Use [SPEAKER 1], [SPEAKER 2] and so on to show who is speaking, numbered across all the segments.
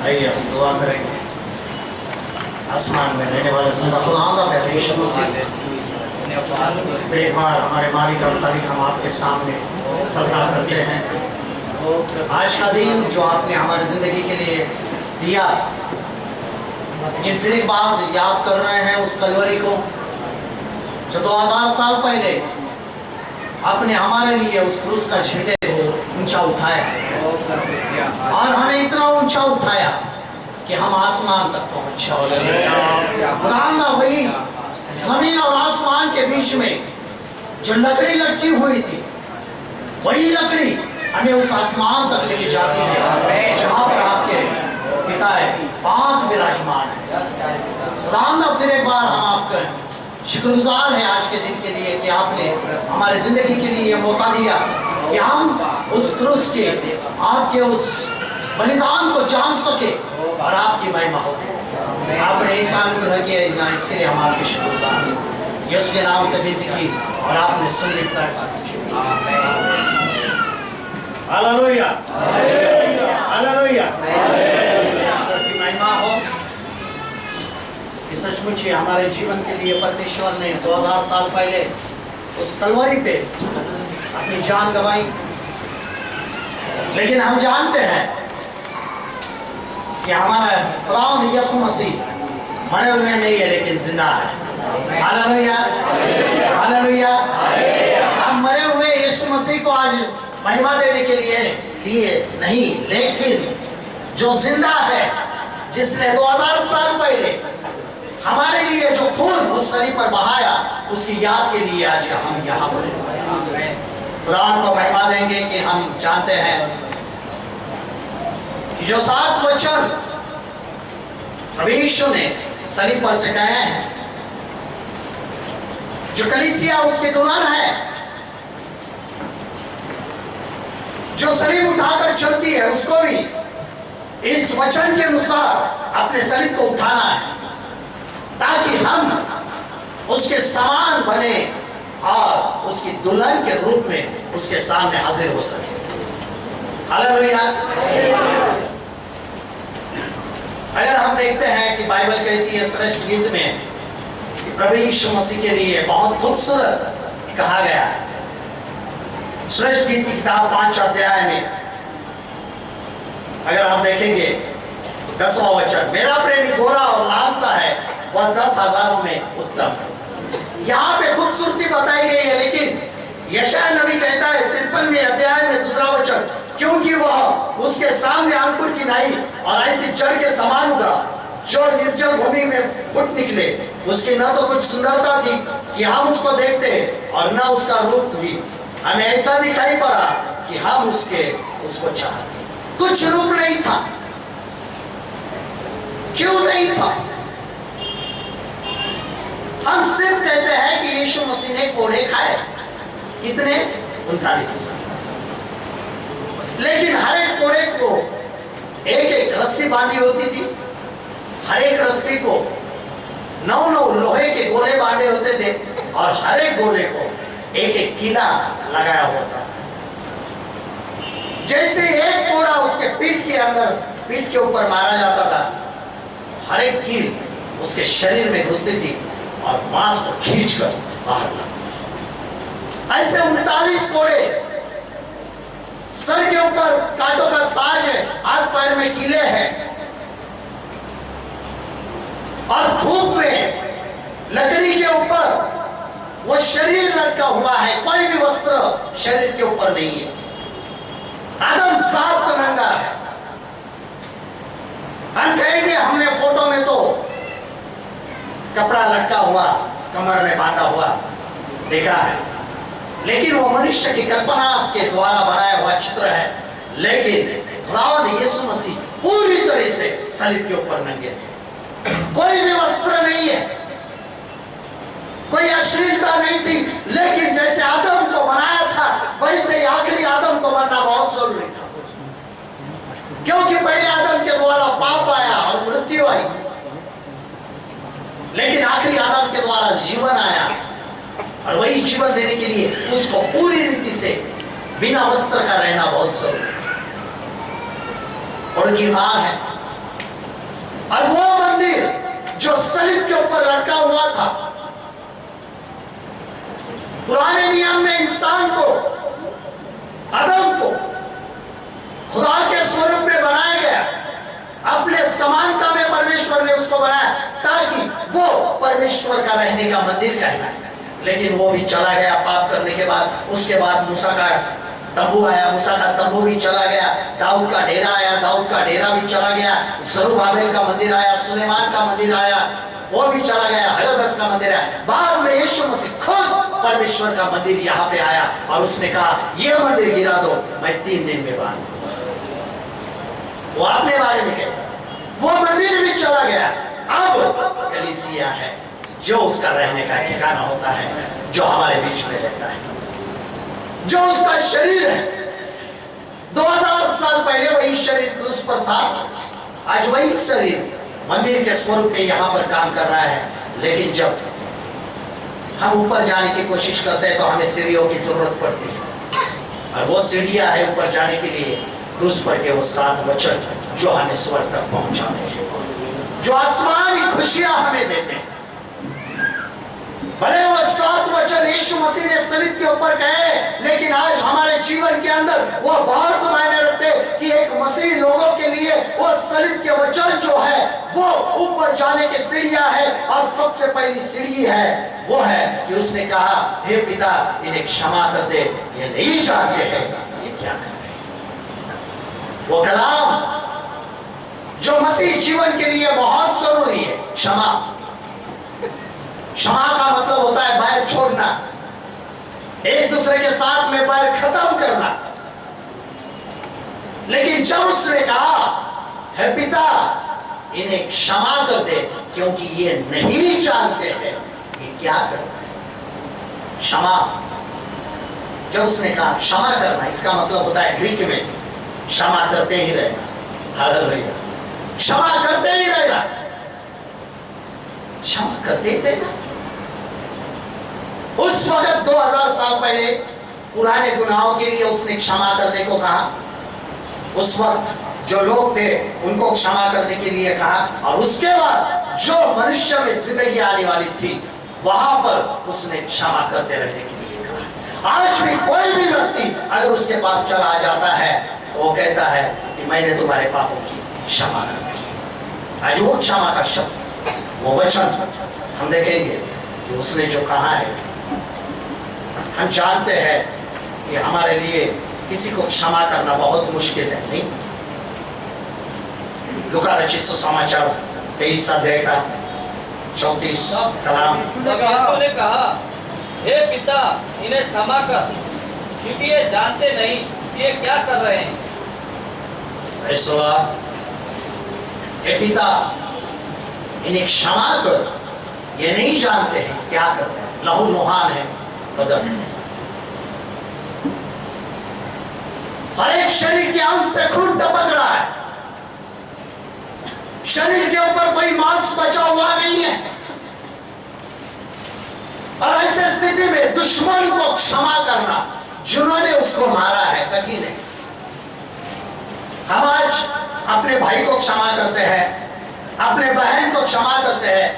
[SPEAKER 1] आइए हम दुआ करेंगे। आसमान में रहने वाले फिर एक बार हमारे मालिक और खालिक हम आपके सामने सजदा करते हैं। आज का दिन जो आपने हमारी ज़िंदगी के लिए दिया, लेकिन फिर एक बार याद कर रहे हैं उस कलवरी को जो 2000 साल पहले आपने हमारे लिए उस क्रूस का झंडे को ऊंचा उठाया और हमें इतना ऊंचा उठाया कि हम आसमान तक पहुंचे। खुदा वही जमीन और आसमान के बीच में जो लकड़ी लटकी हुई थी, वही लकड़ी हमें उस आसमान तक लेके जाती है जहां पर आपके पिता है पाक विराजमान है। खुदा फिर एक बार हम आपका शुक्रगुजार हैं आज के दिन के लिए कि आपने हमारी जिंदगी के लिए मौका दिया कि हम उस क्रूस के आपके उस बलिदान को जान सके और आपकी महिमा होती है। आपने ऐसा अनुग्रह किया, इसके लिए हम आपके शुक्रगुजार हैं। यीशु के नाम से विनती की और आपने सुन ली। हालेलुया, हालेलुया, ईश्वर की महिमा हो। सचमुच ही हमारे जीवन के लिए परमेश्वर ने 2000 साल पहले उस कलवरी पे अपनी जान गंवाई। लेकिन हम जानते हैं कि हमारा खुदा यीशु मसीह मरे हुए नहीं है लेकिन जिंदा है। Hallelujah, hallelujah. हम मरे हुए यीशु मसीह को आज महिमा देने के लिए नहीं, लेकिन जो जिंदा है, जिसने 2000 साल पहले हमारे लिए जो खून उस सलीब पर बहाया, उसकी याद के लिए आज हम यहाँ पर खुदा को महिमा देंगे कि हम जानते हैं कि जो 7 वचन प्रभु यीशु ने सलीब पर से कहे हैं, जो कलीसिया उसकी दुल्हन है, जो सलीब उठाकर चलती है, उसको भी इस वचन के अनुसार अपने सलीब को उठाना है ताकि हम उसके समान बने और उसकी दुल्हन के रूप में उसके सामने हाजिर हो सके। हालेलुया। अगर हम देखते हैं कि बाइबल कहती है श्रेष्ठ गीत में कि प्रभु यीशु मसीह के लिए बहुत खूबसूरत कहा गया है। श्रेष्ठ गीत की किताब 5 अध्याय में अगर हम देखेंगे 10वां वचन, मेरा प्रेमी गोरा और लाल सा है, वह 10,000 में उत्तम है। यहाँ पे खूबसूरती बताई गई है, लेकिन यशायाह नबी कहता है 53वें अध्याय में 2रा वचन, क्योंकि वह उसके सामने अंकुर की नाई और ऐसी जड़ के समान उगा जो निर्जल भूमि में फुट निकले। उसकी न तो कुछ सुंदरता थी कि हम उसको देखते और न उसका रूप भी हमें ऐसा दिखाई पड़ा कि हम उसको चाहते। कुछ रूप नहीं था। क्यों नहीं था? हम सिर्फ कहते हैं कि यीशु मसीह ने कोड़े खाए। कितने? 39। लेकिन हर एक कोड़े को एक एक रस्सी बांधी होती थी। हर एक रस्सी को 9 लोहे के गोले बांधे होते थे और हर एक गोले को एक एक कीला लगाया होता था। जैसे एक कोड़ा उसके पीठ के ऊपर मारा जाता था, हर एक कील उसके शरीर में घुसती थी और मांस को खींचकर बाहर लाती थी। ऐसे 39 कोड़े, सर के ऊपर कांटों का ताज है, हाथ पैर में कीले हैं और धूप में लकड़ी के ऊपर वो शरीर लटका हुआ है। कोई भी वस्त्र शरीर के ऊपर नहीं है। आदम साफ नंगा है। हम कहेंगे हमने फोटो में तो कपड़ा लटका हुआ, कमर में बांधा हुआ देखा है, लेकिन वो मनुष्य की कल्पना के द्वारा बनाया हुआ चित्र है। लेकिन खुदा ने यीशु मसीह पूरी तरह से सलीब के ऊपर नंगे थे। कोई भी वस्त्र नहीं है, कोई अश्लीलता नहीं थी। लेकिन जैसे आदम को बनाया था, वैसे ही आखिरी आदम को बनना बहुत जरूरी था, क्योंकि पहले आदम के द्वारा पाप आया और मृत्यु आई, लेकिन आखिरी आदम के द्वारा जीवन आया और वही जीवन देने के लिए उसको पूरी रीति से बिना वस्त्र का रहना बहुत जरूरी है। उनकी मां है और वो मंदिर जो सलीब के ऊपर लटका हुआ था, पुराने नियम में इंसान को, आदम को खुदा के स्वरूप में बनाया गया, अपने समानता में परमेश्वर ने उसको बनाया ताकि वो परमेश्वर का रहने का मंदिर कहलाए। लेकिन वो भी चला गया पाप करने के बाद। उसके बाद मूसा का तंबू आया, मूसा का तंबू भी चला गया। दाऊद का डेरा आया, दाऊद का डेरा भी चला गया। जरुब्बाबेल का मंदिर आया, सुलेमान का मंदिर आया, वो भी चला गया। हेरोदस का मंदिर आया। बाद में यीशु मसीह खुद परमेश्वर का मंदिर यहाँ पे आया और उसने कहा ये मंदिर गिरा दो, मैं 3 दिन में बांध दूंगा। वो अपने बारे में कहता, वो मंदिर भी चला गया। अब कलीसिया है जो उसका रहने का ठिकाना होता है, जो हमारे बीच में रहता है, जो उसका शरीर है। 2000 साल पहले वही शरीर क्रूस पर था, आज वही शरीर मंदिर के स्वरूप में यहाँ पर काम कर रहा है। लेकिन जब हम ऊपर जाने की कोशिश करते हैं तो हमें सीढ़ियों की जरूरत पड़ती है, और वो सीढ़ियां है ऊपर जाने के लिए क्रूस पर के वो 7 वचन जो हमें स्वर्ग तक पहुंचाते हैं, जो आसमानी खुशियां हमें देते हैं। भले वो 7 वचन यीशु मसीह ने सलीब के ऊपर कहे, लेकिन आज हमारे जीवन के अंदर वो बहुत मायने रखते कि एक मसीह लोगों के लिए वो सलीब के वचन जो है वो ऊपर जाने की सीढ़ियां है। और सबसे पहली सीढ़ी है वो है कि उसने कहा हे पिता इन्हें क्षमा कर दे, ये नहीं जानते हैं ये क्या करते हैं। वो कलाम जो मसीह जीवन के लिए बहुत जरूरी है, क्षमा। क्षमा का मतलब होता है बैर छोड़ना, एक दूसरे के साथ में बैर खत्म करना। लेकिन जब उसने कहा हे पिता इन्हें क्षमा कर दे क्योंकि ये नहीं जानते हैं ये क्या कर रहे हैं। क्षमा, जब उसने कहा क्षमा करना, इसका मतलब होता है ग्रीक में क्षमा करते ही रहना। हालेलुया, क्षमा करते ही रहना, क्षमा करते ही रहना। उस वक्त 2000 साल पहले पुराने गुनाहों के लिए उसने क्षमा करने को कहा। उस वक्त जो लोग थे उनको क्षमा करने के लिए कहा, और उसके बाद जो मनुष्य में जिंदगी आने वाली थी वहां पर उसने क्षमा करते रहने के लिए कहा। आज भी कोई भी व्यक्ति अगर उसके पास चला जाता है तो वो कहता है कि मैंने तुम्हारे पापों की क्षमा कर दी। आज वो क्षमा का शब्द, वो वचन हम देखेंगे कि उसने जो कहा है। हम जानते हैं कि हमारे लिए किसी को क्षमा करना बहुत मुश्किल है, नहीं? लूका रचित सुसमाचार 23 अध्याय का 34 कलाम।
[SPEAKER 2] यीशु ने कहा हे पिता इन्हें क्षमा कर क्योंकि ये जानते नहीं कि ये क्या कर रहे हैं।
[SPEAKER 1] हे पिता इन्हें क्षमा कर, ये नहीं जानते हैं क्या कर रहे हैं। लहू लुहान है बदन, हर एक शरीर के अंग से खून टपक रहा है, शरीर के ऊपर कोई मांस बचा हुआ नहीं है। और ऐसे स्थिति में दुश्मन को क्षमा करना, जिन्होंने उसको मारा है, कठिन है। हम आज अपने भाई को क्षमा करते हैं, अपने बहन को क्षमा करते हैं,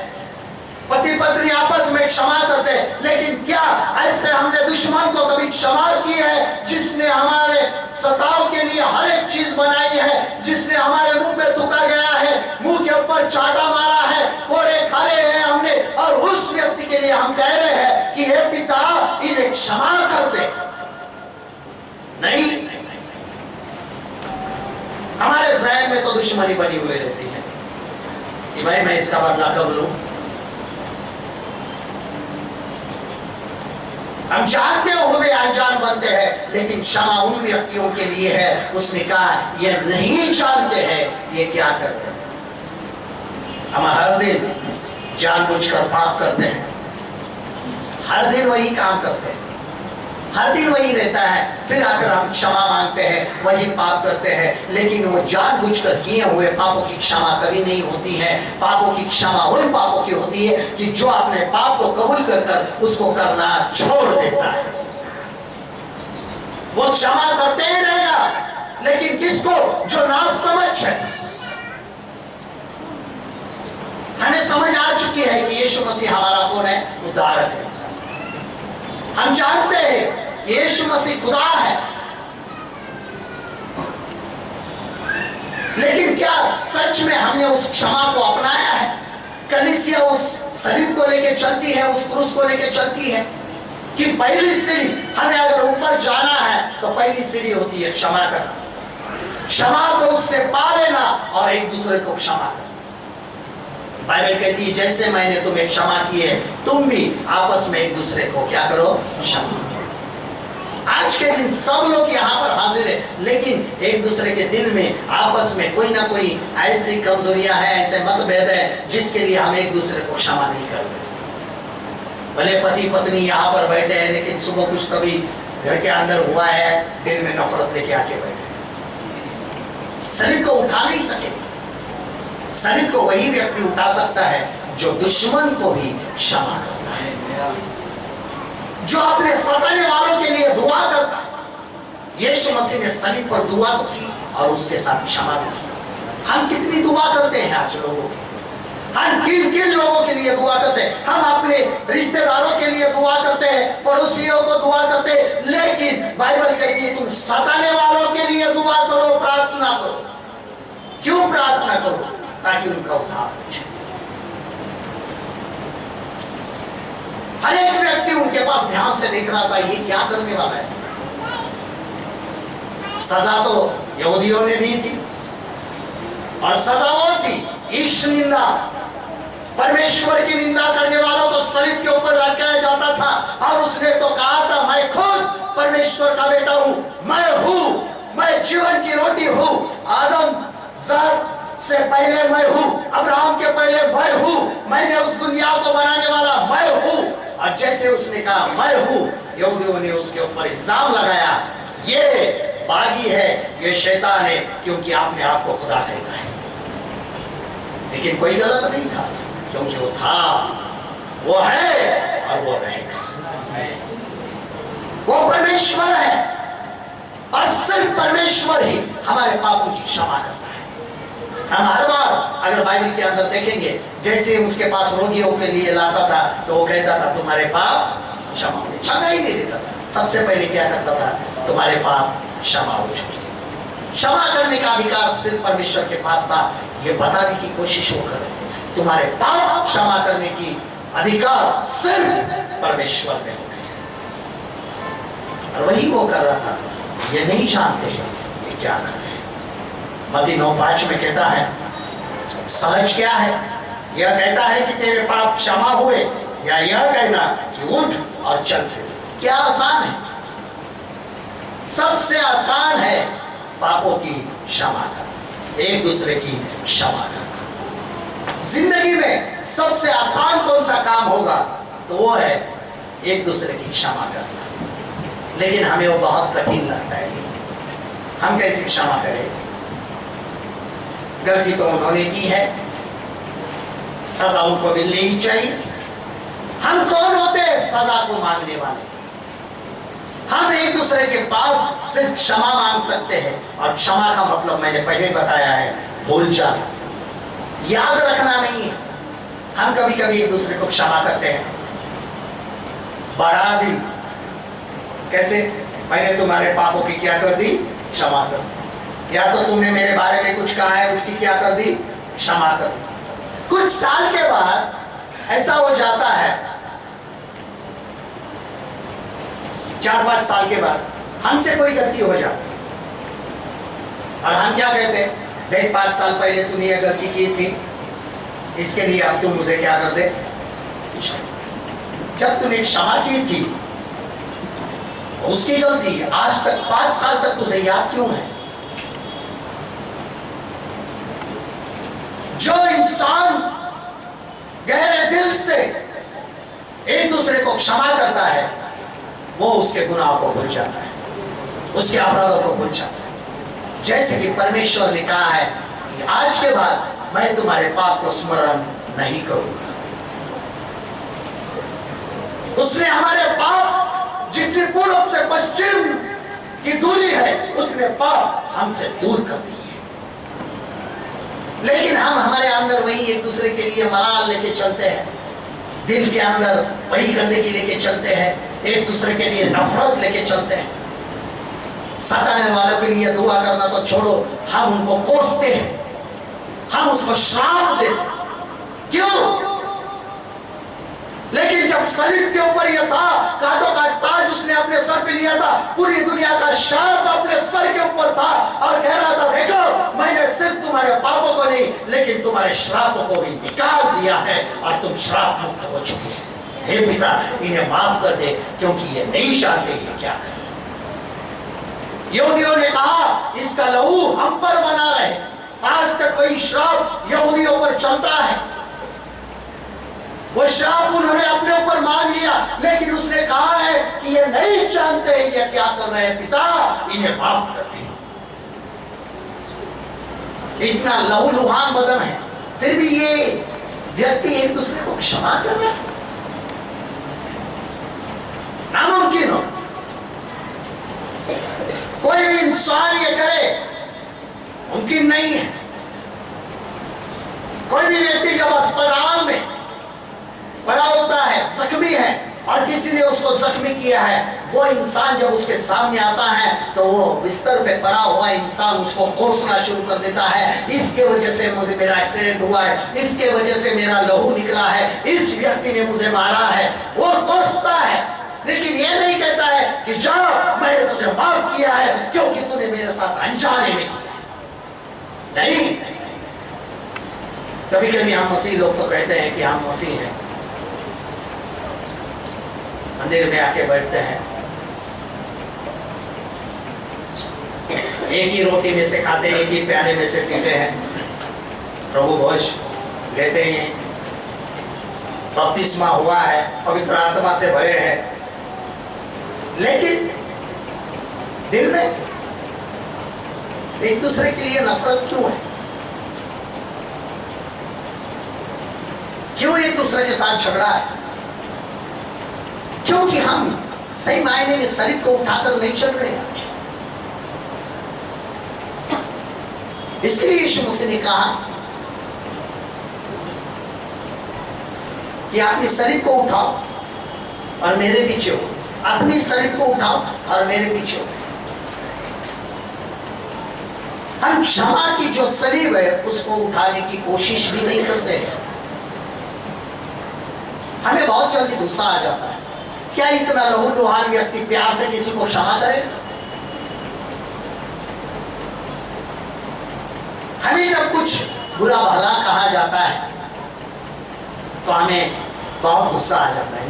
[SPEAKER 1] पति पत्नी आपस में क्षमा करते हैं, लेकिन क्या ऐसे हमने दुश्मन को कभी क्षमा की है जिसने हमारे सताव के लिए हर एक चीज बनाई है, जिसने हमारे मुंह पे थूका गया है, मुंह के ऊपर चाटा मारा है, कोड़े खाए हैं हमने, और उस व्यक्ति के लिए हम कह रहे हैं कि हे पिता इन्हें क्षमा कर दे। नहीं, हमारे जहन में तो दुश्मनी बनी हुई रहती है कि भाई मैं इसका बदला कब लूं। हम जानते हुए अनजान बनते हैं, लेकिन क्षमा उन व्यक्तियों के लिए है। उसने कहा ये नहीं जानते हैं ये क्या कर रहे हैं। हम हर दिन जानबूझकर पाप करते हैं, हर दिन वही काम करते हैं, हर दिन वही रहता है, फिर आकर हम क्षमा मांगते हैं, वही पाप करते हैं। लेकिन वो जानबूझकर किए हुए पापों की क्षमा कभी नहीं होती है। पापों की क्षमा उन पापों की होती है कि जो अपने पाप को कबूल कर उसको करना छोड़ देता है। वो क्षमा करते ही रहेगा, लेकिन किसको? जो नासमझ है, समझ आ चुकी है कि यीशु मसीह हमारा कौन है? उद्धारक है। हम जानते हैं कि यीशु मसीह खुदा है, लेकिन क्या सच में हमने उस क्षमा को अपनाया है? कलीसिया उस सलीब को लेके चलती है, उस क्रूस को लेके चलती है कि पहली सीढ़ी, हमें अगर ऊपर जाना है तो पहली सीढ़ी होती है क्षमा करना, क्षमा को उससे पा लेना और एक दूसरे को क्षमा करना। बाइबल कहती है जैसे मैंने तुम्हें क्षमा की है तुम भी आपस में एक दूसरे को क्या करो? क्षमा। आज के दिन सब लोग यहाँ पर हाजिर है, लेकिन एक दूसरे के दिल में आपस में कोई ना कोई ऐसी कमजोरियां हैं, ऐसे मतभेद है जिसके लिए हम एक दूसरे को क्षमा नहीं कर रहे। भले पति पत्नी यहाँ पर बैठे हैं, लेकिन सुबह कुछ कभी घर के अंदर हुआ है, दिल में नफरत लेके आके बैठे हैं। सलीब को उठा नहीं सकेंगे। सलीब को वही व्यक्ति उठा सकता है जो दुश्मन को भी क्षमा करता है, जो अपने सताने वालों के लिए दुआ करता है। यीशु मसीह ने सलीब पर दुआ तो की और उसके साथ क्षमा भी की। हम कितनी दुआ करते हैं आज लोगों के लिए, हम किन किन लोगों के लिए दुआ करते हैं? हम अपने रिश्तेदारों के लिए दुआ करते हैं, पड़ोसियों को दुआ करते हैं, लेकिन बाइबल कहती है तुम सताने वालों के लिए दुआ करो, प्रार्थना करो। क्यों प्रार्थना करो? ताकि उनका उद्धार हो जाए। हर एक व्यक्ति उनके पास ध्यान से देख रहा था, ये क्या करने वाला है। सजा तो यहूदियों ने दी थी और सजा वो थी ईश निंदा, परमेश्वर की निंदा करने वालों को सलीब के ऊपर लटकाया जाता था। और उसने तो कहा था मैं खुद परमेश्वर का बेटा हूं, मैं जीवन की रोटी हूं, आदम जात से पहले मैं हूं, अब्राहम के पहले मैं हूं, मैंने उस दुनिया को बनाने वाला मैं हूं। और जैसे उसने कहा मैं हूं, यहूदियों ने उसके ऊपर इल्जाम लगाया ये बागी है, ये शैतान है, क्योंकि आपने आपको खुदा कहता है। लेकिन कोई गलत नहीं था, क्योंकि वो था, वो है और वो रहेगा। वो परमेश्वर है और सिर्फ परमेश्वर ही हमारे पापों की क्षमा करता है। हम हर बार अगर बाइबल के अंदर देखेंगे, जैसे उसके पास रोगियों के लिए लाता था तो वो कहता था तुम्हारे पाप क्षमा हुए, क्षमा ही नहीं देता था। सबसे पहले क्या करता था? तुम्हारे पाप क्षमा हो चुके। क्षमा करने का अधिकार सिर्फ परमेश्वर के पास था, ये बताने की कोशिश वो कर रहे थे तुम्हारे पाप क्षमा करने की अधिकार सिर्फ परमेश्वर में होते हैं। और वही वो कर रहा था, ये नहीं जानते हैं ये क्या कर रहे हैं। मत्ती 9:5 में कहता है सहज क्या है? यह कहता है कि तेरे पाप क्षमा हुए, या यह कहना कि उठ और चल फिर? क्या आसान है? सबसे आसान है पापों की क्षमा करना, एक दूसरे की क्षमा करना। जिंदगी में सबसे आसान कौन सा काम होगा? तो वो है एक दूसरे की क्षमा करना। लेकिन हमें वो बहुत कठिन लगता है। हम कैसे क्षमा करें? गलती तो उन्होंने की है, सजा उनको मिलनी ही चाहिए। हम कौन होते हैं सजा को मांगने वाले? हम एक दूसरे के पास सिर्फ क्षमा मांग सकते हैं, और क्षमा का मतलब मैंने पहले बताया है भूल जाना, याद रखना नहीं है। हम कभी कभी एक दूसरे को क्षमा करते हैं, बढ़ा दी, कैसे? मैंने तुम्हारे पापों की क्या कर दी? क्षमा कर दी। या तो तुमने मेरे बारे में कुछ कहा है, उसकी क्या कर दी? क्षमा कर दी। कुछ साल के बाद ऐसा हो जाता है, 4-5 साल के बाद हमसे कोई गलती हो जाती है और हम क्या कहते हैं? देख 5 साल पहले तूने ये गलती की थी, इसके लिए अब तुम मुझे क्या कर दे? जब तूने क्षमा की थी उसकी गलती आज तक 5 साल तक तुझे याद क्यों है? जो इंसान गहरे दिल से एक दूसरे को क्षमा करता है वो उसके गुनाहों को भूल जाता है, उसके अपराधों को भूल जाता है। जैसे कि परमेश्वर ने कहा है कि आज के बाद मैं तुम्हारे पाप को स्मरण नहीं करूंगा। उसने हमारे पाप जितनी पूर्व से पश्चिम की दूरी है उतने पाप हमसे दूर कर दिए। लेकिन हम हमारे अंदर वही एक दूसरे के लिए मलाल लेके चलते हैं, दिल के अंदर वही गंदगी लेके चलते हैं, एक दूसरे के लिए नफरत लेके चलते हैं। सताने वालों के लिए दुआ करना तो छोड़ो, हम उनको कोसते हैं, हम उसको श्राप देते हैं। क्यों? लेकिन जब सलीब के ऊपर यह था, कांटों का ताज उसने अपने सर पे लिया था, पूरी दुनिया का शाप अपने सर के ऊपर था और कह रहा था, देखो मैंने सिर्फ तुम्हारे पापों को नहीं लेकिन तुम्हारे श्रापों को भी निकाल दिया है और तुम श्राप मुक्त हो चुके हैं। हे पिता, इन्हें माफ कर दे क्योंकि ये नहीं जानते ये क्या कर। यहूदियों ने कहा इसका लहू हम पर बना रहे। आज तक वही श्राप यहूदियों पर चलता है, वो श्राप उन्होंने अपने ऊपर मांग लिया, लेकिन उसने कहा है कि ये नहीं जानते ये क्या कर रहे हैं, पिता इन्हें माफ कर दे। इतना लहूलुहान बदन है, फिर भी ये व्यक्ति एक दूसरे को क्षमा कर रहा है। नामुमकिन हो कोई भी इंसान ये करे, मुमकिन नहीं है। कोई भी व्यक्ति जब अस्पताल में पड़ा होता है, जख्मी है और किसी ने उसको जख्मी किया है, वो इंसान जब उसके सामने आता है तो वो बिस्तर पे पड़ा हुआ इंसान उसको कोसना शुरू कर देता है, इसके वजह से मुझे मेरा एक्सीडेंट हुआ है, इसके वजह से मेरा लहू निकला है, इस व्यक्ति ने मुझे मारा है। वो कोसता है, लेकिन ये नहीं कहता है कि जाओ मैंने तुझे माफ किया है क्योंकि तूने मेरे साथ अनजाने में किया। नहीं, कभी कभी हम मसीह लोग तो कहते हैं कि हम मसीह हैं, मंदिर में आके बैठते हैं, एक ही रोटी में से खाते हैं, एक ही प्याले में से पीते हैं, प्रभु भोज लेते हैं, बपतिस्मा हुआ है, पवित्र आत्मा से भरे हैं, लेकिन दिल में एक दूसरे के लिए नफरत क्यों है? क्यों एक दूसरे के साथ झगड़ा है? क्योंकि हम सही मायने में शरीर को उठाकर नहीं चल रहे हैं। इसके लिए यीशु मसीह ने कहा कि अपने शरीर को उठाओ और मेरे पीछे हो, अपने शरीर को उठाओ और मेरे पीछे हो। हम क्षमा की जो शरीर है उसको उठाने की कोशिश भी नहीं करते हैं। हमें बहुत जल्दी गुस्सा आ जाता है। क्या इतना लहूलुहान व्यक्ति प्यार से किसी को क्षमा करेगा? हमें जब कुछ बुरा भला कहा जाता है तो हमें बहुत गुस्सा आ जाता है।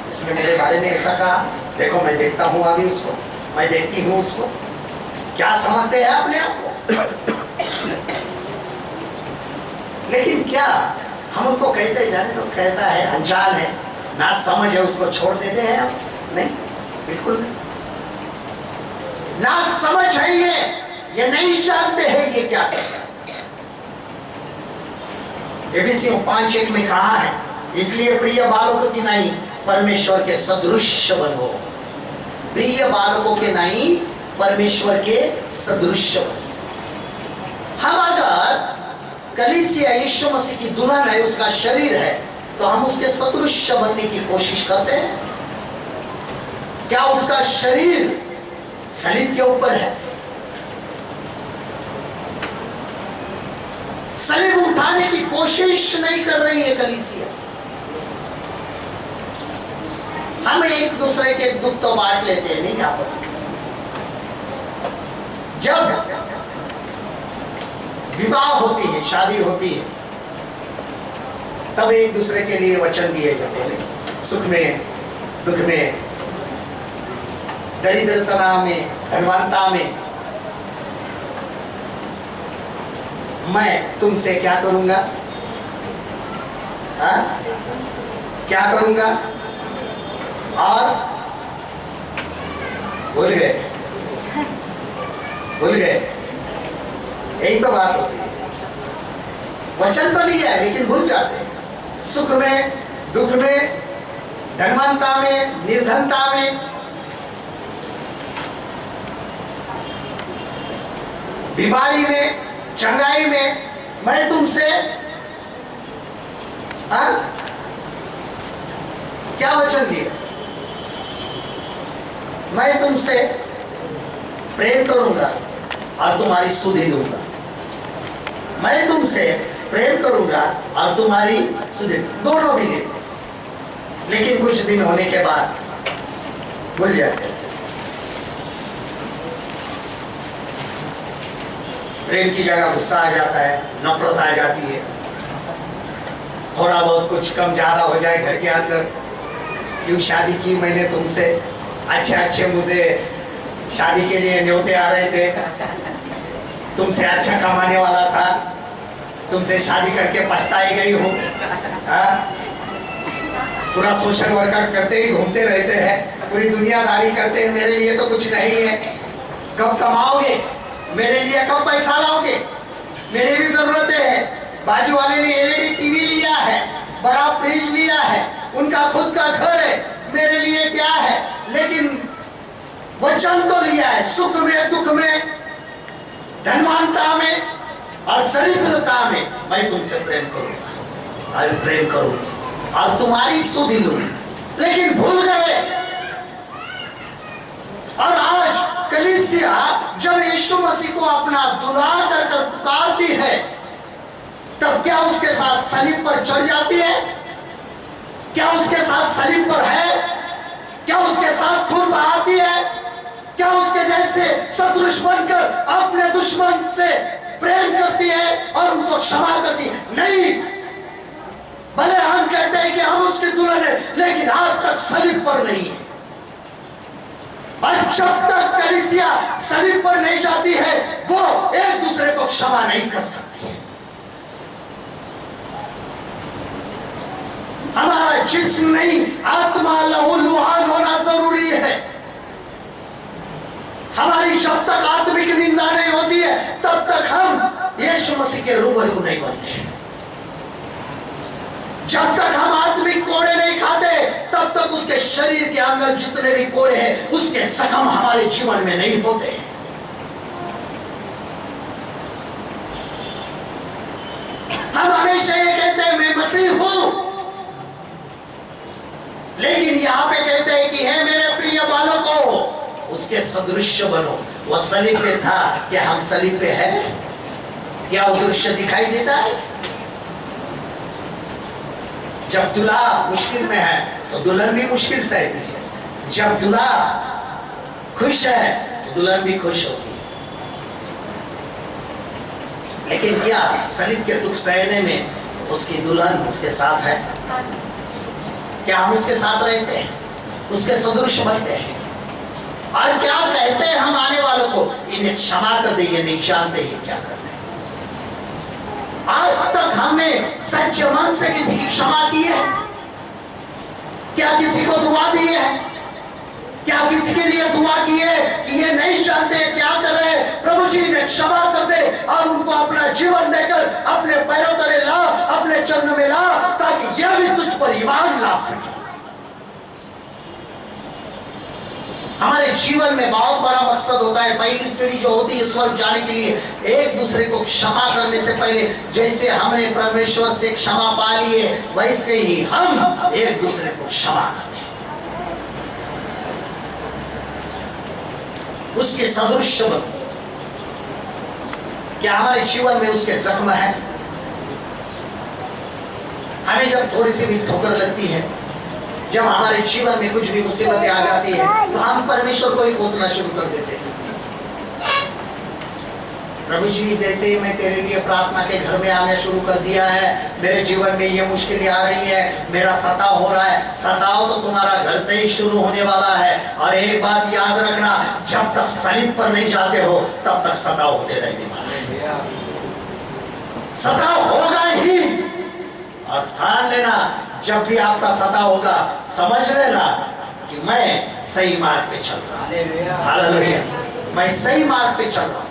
[SPEAKER 1] इसने मेरे बारे में ऐसा कहा, देखो मैं देखता हूं अभी उसको, मैं देखती हूं उसको। क्या समझते हैं अपने आप को? लेकिन क्या हम उनको कहते जाने, तो कहता है अनजान है, ना समझ है, उसको छोड़ देते हैं हम? नहीं, बिल्कुल नहीं। ना समझ है ये नहीं जानते हैं ये क्या करता है। एफिसियों 5:1 में कहा है, इसलिए प्रिय बालकों की नहीं परमेश्वर के सदृश बनो। प्रिय बालकों के नहीं परमेश्वर के सदृश बनो। हम अगर कलीसिया यीशु मसीह की दुल्हन है, उसका शरीर है, तो हम उसके सदृश बनने की कोशिश करते हैं। क्या उसका शरीर सलीब के ऊपर है? सलीब उठाने की कोशिश नहीं कर रही है कलीसिया। हम एक दूसरे के दुख तो बांट लेते हैं, नहीं आपस में। जब विवाह होती है, शादी होती है, तब एक दूसरे के लिए वचन दिए जाते हैं, सुख में, दुख में, दरिद्रता में, धनवानता में। मैं तुमसे क्या करूंगा? क्या करूंगा? और भूल गए, भूल गए। यही तो बात होती है। वचन तो लिया है लेकिन भूल जाते हैं। सुख में, दुख में, धनवानता में, निर्धनता में, बीमारी में, चंगाई में मैं तुमसे क्या वचन दिया? मैं तुमसे प्रेम करूंगा और तुम्हारी सुधि लूंगा। मैं तुमसे प्रेम करूंगा और तुम्हारी सुधि, दोनों भी लेते, लेकिन कुछ दिन होने के बाद भूल जाते। प्रेम की जगह गुस्सा आ जाता है, नफरत आ जाती है, थोड़ा बहुत कुछ कम ज्यादा हो जाए घर के अंदर। क्यों शादी की मैंने तुमसे, अच्छे अच्छे मुझे शादी के लिए न्योते आ रहे थे, तुमसे अच्छा कमाने वाला था, तुमसे शादी करके पछताई गई हूँ। पूरा सोशल वर्कर करते ही घूमते रहते हैं, पूरी दुनियादारी करते हैं, मेरे लिए तो कुछ नहीं है। कब कमाओगे मेरे लिए, कब पैसा लाओगे? मेरी भी जरूरतें हैं। बाजू वाले ने एलईडी टीवी लिया है, बड़ा फ्रिज लिया है, उनका खुद का घर है, मेरे लिए क्या है? लेकिन वचन तो लिया है, सुख में दुख में, धनवानता में और दरिद्रता में मैं तुमसे प्रेम करूंगा और प्रेम करूंगा और तुम्हारी सुधि लूंगा। लेकिन भूल गए। और आज कलीसिया जब यीशु मसीह को अपना दुल्हा कर पुकारती है, तब क्या उसके साथ सलीब पर चढ़ जाती है? क्या उसके साथ सलीब पर है? क्या उसके साथ खून बहाती है? क्या उसके जैसे सदृश बनकर अपने दुश्मन से प्रेम करती है और उनको क्षमा करती है? नहीं। भले हम कहते हैं कि हम उसकी दुल्हन है, लेकिन आज तक सलीब पर नहीं है। और जब तक कलीसिया सलीब पर नहीं जाती है, वो एक दूसरे को क्षमा नहीं कर सकती है। हमारा जिस्म नहीं, आत्मा लहूलुहान होना जरूरी है। हमारी जब तक आत्मिक निंदा नहीं होती है, तब तक हम यीशु मसीह के रूबरू नहीं बनते हैं। जब तक हम आत्मिक कोड़े नहीं खाते, तब तक उसके शरीर के अंदर जितने भी कोड़े हैं, उसके जख्म हमारे जीवन में नहीं होते। हम हमेशा ये कहते हैं मैं मसीह हूं, लेकिन यहां पे कहते हैं कि हे मेरे प्रिय बालकों, उसके सदृश्य बनो। वह सलीब पे था, क्या हम सलीब पे हैं? क्या वो दृश्य दिखाई देता है? जब दूल्हा मुश्किल में है तो दुल्हन भी मुश्किल सहती है। जब दूल्हा खुश है तो दुल्हन भी खुश होती है। लेकिन क्या सलीब के दुख सहने में उसकी दुल्हन उसके साथ है? क्या हम उसके साथ रहते हैं, उसके सदृश बनते हैं? और क्या कहते हैं हम आने वालों को, इन्हें क्षमा कर दे, ये नहीं जानते ही क्या कर रहे हैं। आज तक हमने सच्चे मन से किसी की क्षमा की है? क्या किसी को दुआ दी है? क्या किसी के लिए दुआ की है कि ये नहीं जानते क्या कर रहे हैं, प्रभु जी ने क्षमा कर दे, और उनको अपना जीवन देकर अपने पैरों तले ला, अपने चरण में ला, ताकि यह भी तुझ पर ईमान ला सके। हमारे जीवन में बहुत बड़ा मकसद होता है। पहली सीढ़ी जो होती है स्वर्ग जाने के लिए, एक दूसरे को क्षमा करने से पहले, जैसे हमने परमेश्वर से क्षमा पा ली है, वैसे ही हम एक दूसरे को क्षमा करते हैं। उसके सदृश्य बनो। क्या हमारे जीवन में उसके जख्म है? हमें जब थोड़ी सी भी ठोकर लगती है, जब हमारे जीवन में कुछ भी मुसीबतें आ जाती है, तो हम परमेश्वर को ही कोसना शुरू कर देते हैं। प्रभु जी, जैसे ही मैं तेरे लिए प्रार्थना के घर में आने शुरू कर दिया है, मेरे जीवन में ये मुश्किलें आ रही है, मेरा सताव हो रहा है। सताव तो तुम्हारा घर से ही शुरू होने वाला है। और एक बात याद रखना, जब तक सलीब पर नहीं जाते हो, तब तक सताव होते रहने वाला है। सताव होगा ही। और ठान लेना, जब भी आपका सताव होगा, समझ लेना कि मैं सही मार्ग पे चल रहा हूं। हालेलुया, मैं सही मार्ग पे चल रहा हूं।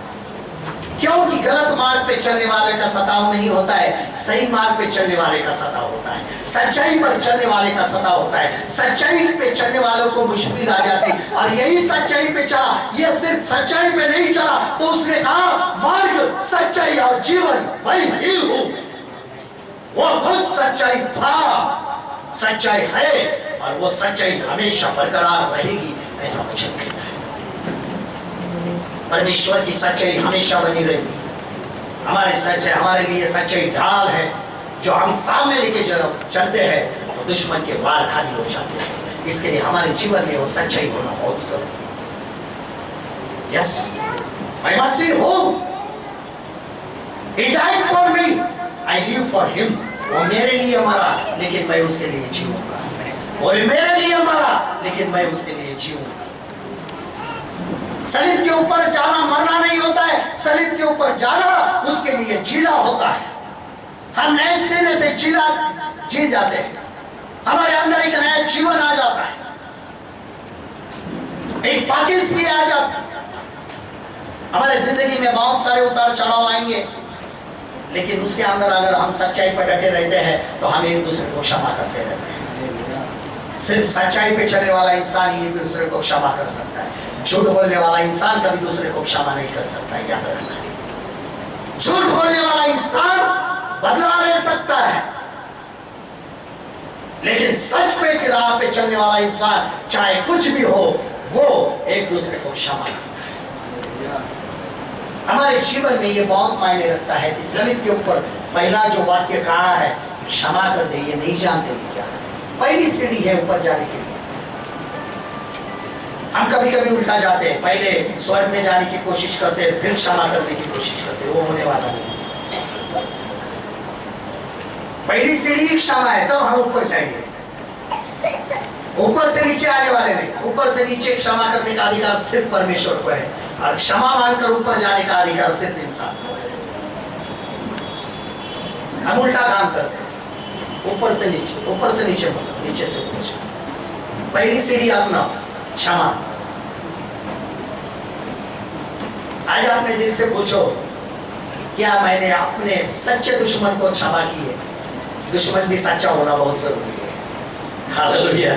[SPEAKER 1] क्योंकि गलत मार्ग पे चलने वाले का सताव नहीं होता है, सही मार्ग पे चलने वाले का सताव होता है, सच्चाई पर चलने वाले का सताव होता है। सच्चाई पे चलने वालों को मुश्किल आ जाती, और यही सच्चाई पे चला, ये सिर्फ सच्चाई पे नहीं चला तो उसने कहा मार्ग, सच्चाई और जीवन वही ही हूं। वो खुद सच्चाई था, सच्चाई है, और वो सच्चाई हमेशा बरकरार रहेगी, ऐसा वचन कहता है। परमेश्वर की सच्चाई हमेशा बनी रहती है। हमारे सच्चाई, हमारे लिए सच्चाई ढाल है, जो हम सामने लेके जब चलते हैं तो दुश्मन के वार खाली हो जाते हैं। इसके लिए हमारे जीवन में वो सच्चाई होना बहुत जरूरी है। यस, मैं मसीह हूं, He died for me, I live for him। वो मेरे लिए मरा, लेकिन मैं उसके लिए जीऊंगा। वो मेरे लिए मरा, लेकिन मैं उसके लिए जीऊंगा। सलीब के ऊपर जाना मरना नहीं होता है, सलीब के ऊपर जाना उसके लिए जीना होता है। हम नए सिरे से जी जाते हैं, हमारे अंदर एक नया जीवन आ जाता है, एक पाकिस्तानी आ जाता है। हमारे जिंदगी में बहुत सारे उतार चढ़ाव आएंगे, लेकिन उसके अंदर अगर हम सच्चाई पर डटे रहते हैं तो हम एक दूसरे को क्षमा करते रहते हैं। सिर्फ सच्चाई पे चलने वाला इंसान ही एक दूसरे को क्षमा कर सकता है। झूठ बोलने वाला इंसान कभी दूसरे को क्षमा नहीं कर सकता, याद रखना। झूठ बोलने वाला इंसान बदला ले सकता है, लेकिन सच पे की राह पे चलने वाला इंसान चाहे कुछ भी हो, वो एक दूसरे को क्षमा करता है। हमारे जीवन में ये बहुत मायने रखता है कि सलीब के ऊपर पहला जो वाक्य कहा है, क्षमा कर दे, ये नहीं जानते क्या है। पहली सीढ़ी है ऊपर जाने के लिए। हम कभी कभी उल्टा जाते हैं, पहले स्वर्ग में जाने की कोशिश करते हैं, फिर क्षमा करने की कोशिश करते हैं, वो होने वाला नहीं है। पहली सीढ़ी क्षमा है, तब हम ऊपर जाएंगे, ऊपर से नीचे आने वाले नहीं। ऊपर से नीचे क्षमा करने का अधिकार सिर्फ परमेश्वर को है, और क्षमा मांगकर ऊपर जाने का अधिकार सिर्फ इंसान को है। हम उल्टा काम करते हैं, ऊपर से नीचे, ऊपर से नीचे, नीचे से ऊपर। पहली सीढ़ी अपना क्षमा। आज अपने दिल से पूछो, क्या मैंने अपने सच्चे दुश्मन को क्षमा की है? दुश्मन भी सच्चा होना बहुत जरूरी है। हालेलुया।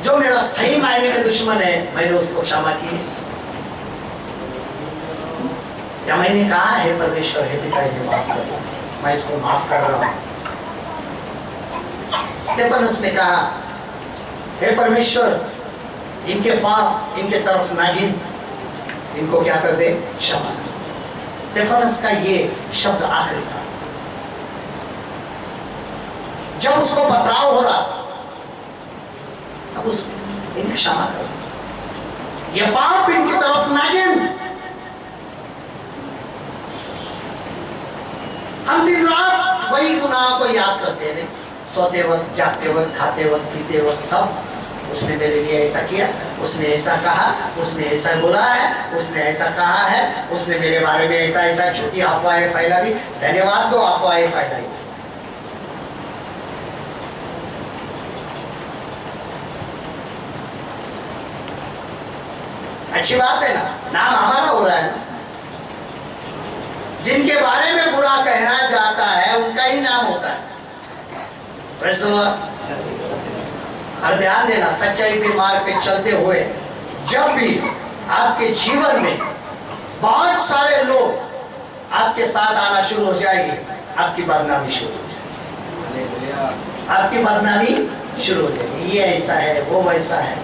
[SPEAKER 1] जो मेरा सही मायने में दुश्मन है, मैंने उसको क्षमा की है। क्या मैंने कहा है परमेश्वर हे पिता इन्हें माफ कर दो, मैं इसको माफ कर रहा हूं। स्टेफनस ने कहा, हे परमेश्वर इनके पाप इनके तरफ ना गिन, इनको क्या कर दे, क्षमा कर। स्टेफनस का ये शब्द आखिरी था। जब उसको पथराव हो रहा था, तब उस इन्हें क्षमा कर, ये पाप इनकी तरफ ना गिन। हम दिन रात वही गुनाह को याद करते हैं, सोते वक्त, जागते वक्त, खाते वक्त, पीते वक्त, सब उसने मेरे लिए ऐसा किया, उसने ऐसा कहा, उसने ऐसा बोला है, उसने ऐसा कहा है, उसने मेरे बारे में ऐसा ऐसा झूठी अफवाहें फैला दी। धन्यवाद दो, अफवाहें फैलाई। अच्छी बात है ना, नाम हमारा हो रहा है ना। जिनके बारे में बुरा कहना जाता है उनका ही नाम होता है। और ध्यान देना, सच्चाई के मार्ग पे चलते हुए जब भी आपके जीवन में बहुत सारे लोग आपके साथ आना शुरू हो जाएंगे, आपकी बदनामी शुरू हो जाएगी, आपकी बदनामी शुरू हो जाएगी। ये ऐसा है, वो वैसा है।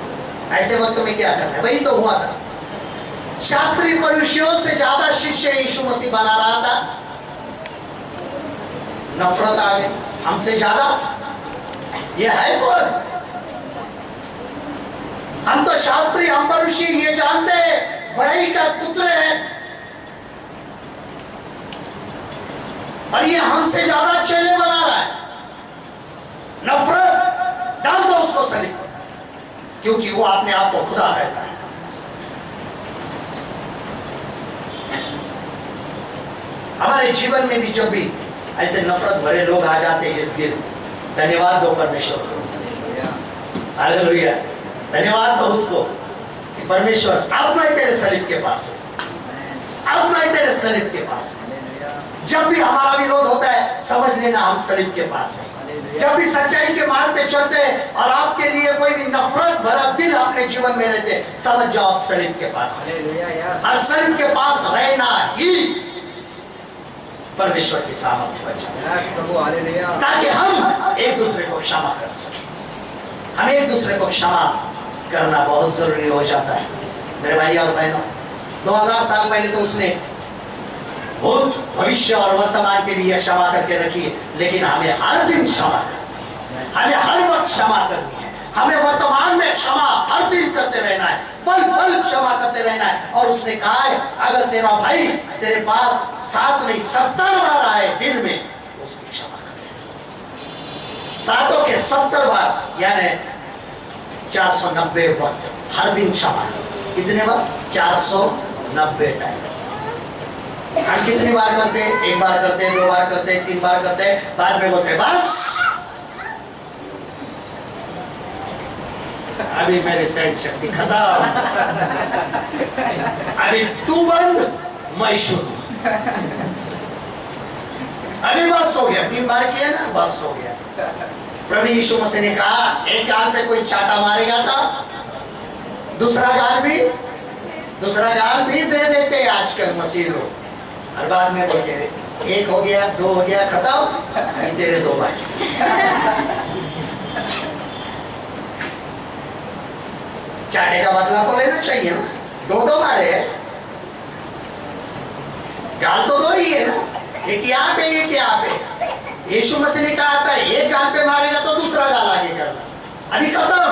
[SPEAKER 1] ऐसे वक्त में क्या करना है? वही तो हुआ था। शास्त्री परुषियों से ज्यादा शिष्य यीशु मसीह बना रहा था। नफरत आ गई, हमसे ज्यादा ये है कौन? हम तो शास्त्री, हम परुषी ये जानते हैं बड़ाई का पुत्र है, और ये हमसे ज्यादा चेले बना रहा है। नफरत डाल दो उसको सलीब पर, क्योंकि वो अपने आप को खुदा कहता है। हमारे जीवन में भी जब भी ऐसे नफरत भरे लोग आ जाते हैं इर्द गिर्द, धन्यवाद दो परमेश्वर को। हालेलुया। धन्यवाद दो उसको कि परमेश्वर अब मैं तेरे सलीब के पास हूं, अब मैं तेरे सलीब के पास हूं। जब भी हमारा विरोध होता है समझ लेना हम सलीब के पास हैं। जब भी सच्चाई के मार्ग पे चलते हैं और आपके लिए कोई भी नफरत भरा दिल अपने जीवन में रहते, समझ जाओ आप सलीब के पास हैं। और सलीब के पास रहना ही परमेश्वर की सामर्थ्य बन जाती है, ताकि हम एक दूसरे को क्षमा कर सके। हमें एक दूसरे को क्षमा करना बहुत जरूरी हो जाता है मेरे भाई और बहनों। 2000 साल पहले तो उसने भूत भविष्य और वर्तमान के लिए क्षमा करके रखी है, लेकिन हमें हर दिन क्षमा करनी है, हमें हर वक्त क्षमा करनी है। हमें वर्तमान में क्षमा हर दिन करते रहना है, पल पल क्षमा करते रहना है। और उसने कहा है अगर तेरा भाई तेरे पास 7 नहीं 70 बार आए दिन में तो उसकी क्षमा कर देना। 7 के 70 बार यानी 490 वक्त हर दिन क्षमा। कितने बार? 490 टाइम। हम कितनी बार करते? 1 बार करते, 2 बार करते, 3 बार करते, बाद में बोलते बस अभी मेरी सहन शक्ति खत्म, अभी तू बंद मैं शुरू, अभी बस हो गया। 3 बार किया ना, बस हो गया। प्रभु यीशु मसीह ने कहा एक गाल पे कोई चाटा मारेगा था दूसरा गाल भी दे देते आजकल मसीह लोग। हर बार में बोलते 1 हो गया, 2 हो गया, खत्म, अभी तेरे 2 बाकी। चाटे का बदला तो लेना चाहिए ना, 2 मारे हैं, गाल तो 2 ही है ना, एक यहाँ पे एक यहाँ पे। यीशु मसीह ने कहा था 1 गाल पे मारेगा तो दूसरा गाल आगे करना, अभी खत्म।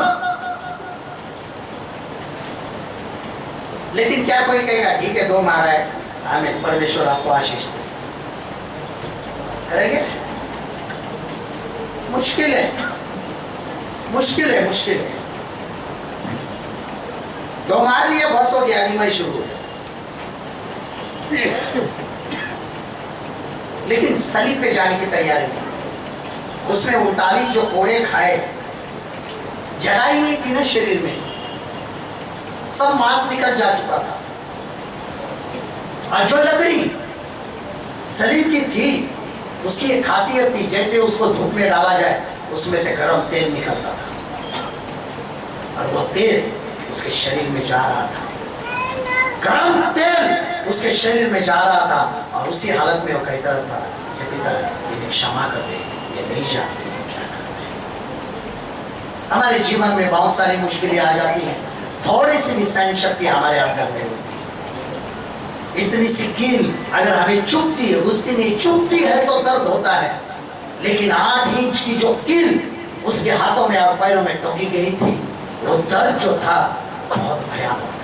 [SPEAKER 1] लेकिन क्या कोई कहेगा ठीक है 2 मारा है, हमें परमेश्वर आपको आशीष दे, करेंगे? मुश्किल है। 2 मार लिए बस हो गया, अभी मैं शुरू। लेकिन सलीब पे जाने की तैयारी नहीं। उसने 39 जो कोड़े खाए, जगह ही नहीं थी ना शरीर में, सब मांस निकल जा चुका था। और जो लकड़ी सलीब की थी उसकी एक खासियत थी, जैसे उसको धूप में डाला जाए उसमें से गर्म तेल निकलता था, और वो तेल उसके शरीर में जा रहा था, गर्म तेल उसके शरीर में जा रहा था। और उसी हालत में वो कहता था कि पिता इन्हें क्षमा कर दे, ये नहीं जानते ये क्या कर रहे हैं। हमारे जीवन में बहुत सारी मुश्किलें आ जाती हैं, थोड़ी सी भी सहन शक्ति हमारे अंदर में होती है। इतनी सी कील अगर हमें चुभती है, घुसती नहीं, चुभती है तो दर्द होता है, लेकिन 8 इंच की जो कील उसके हाथों में और पैरों में टोकी गई थी, वो दर्द जो था बहुत भयानक था।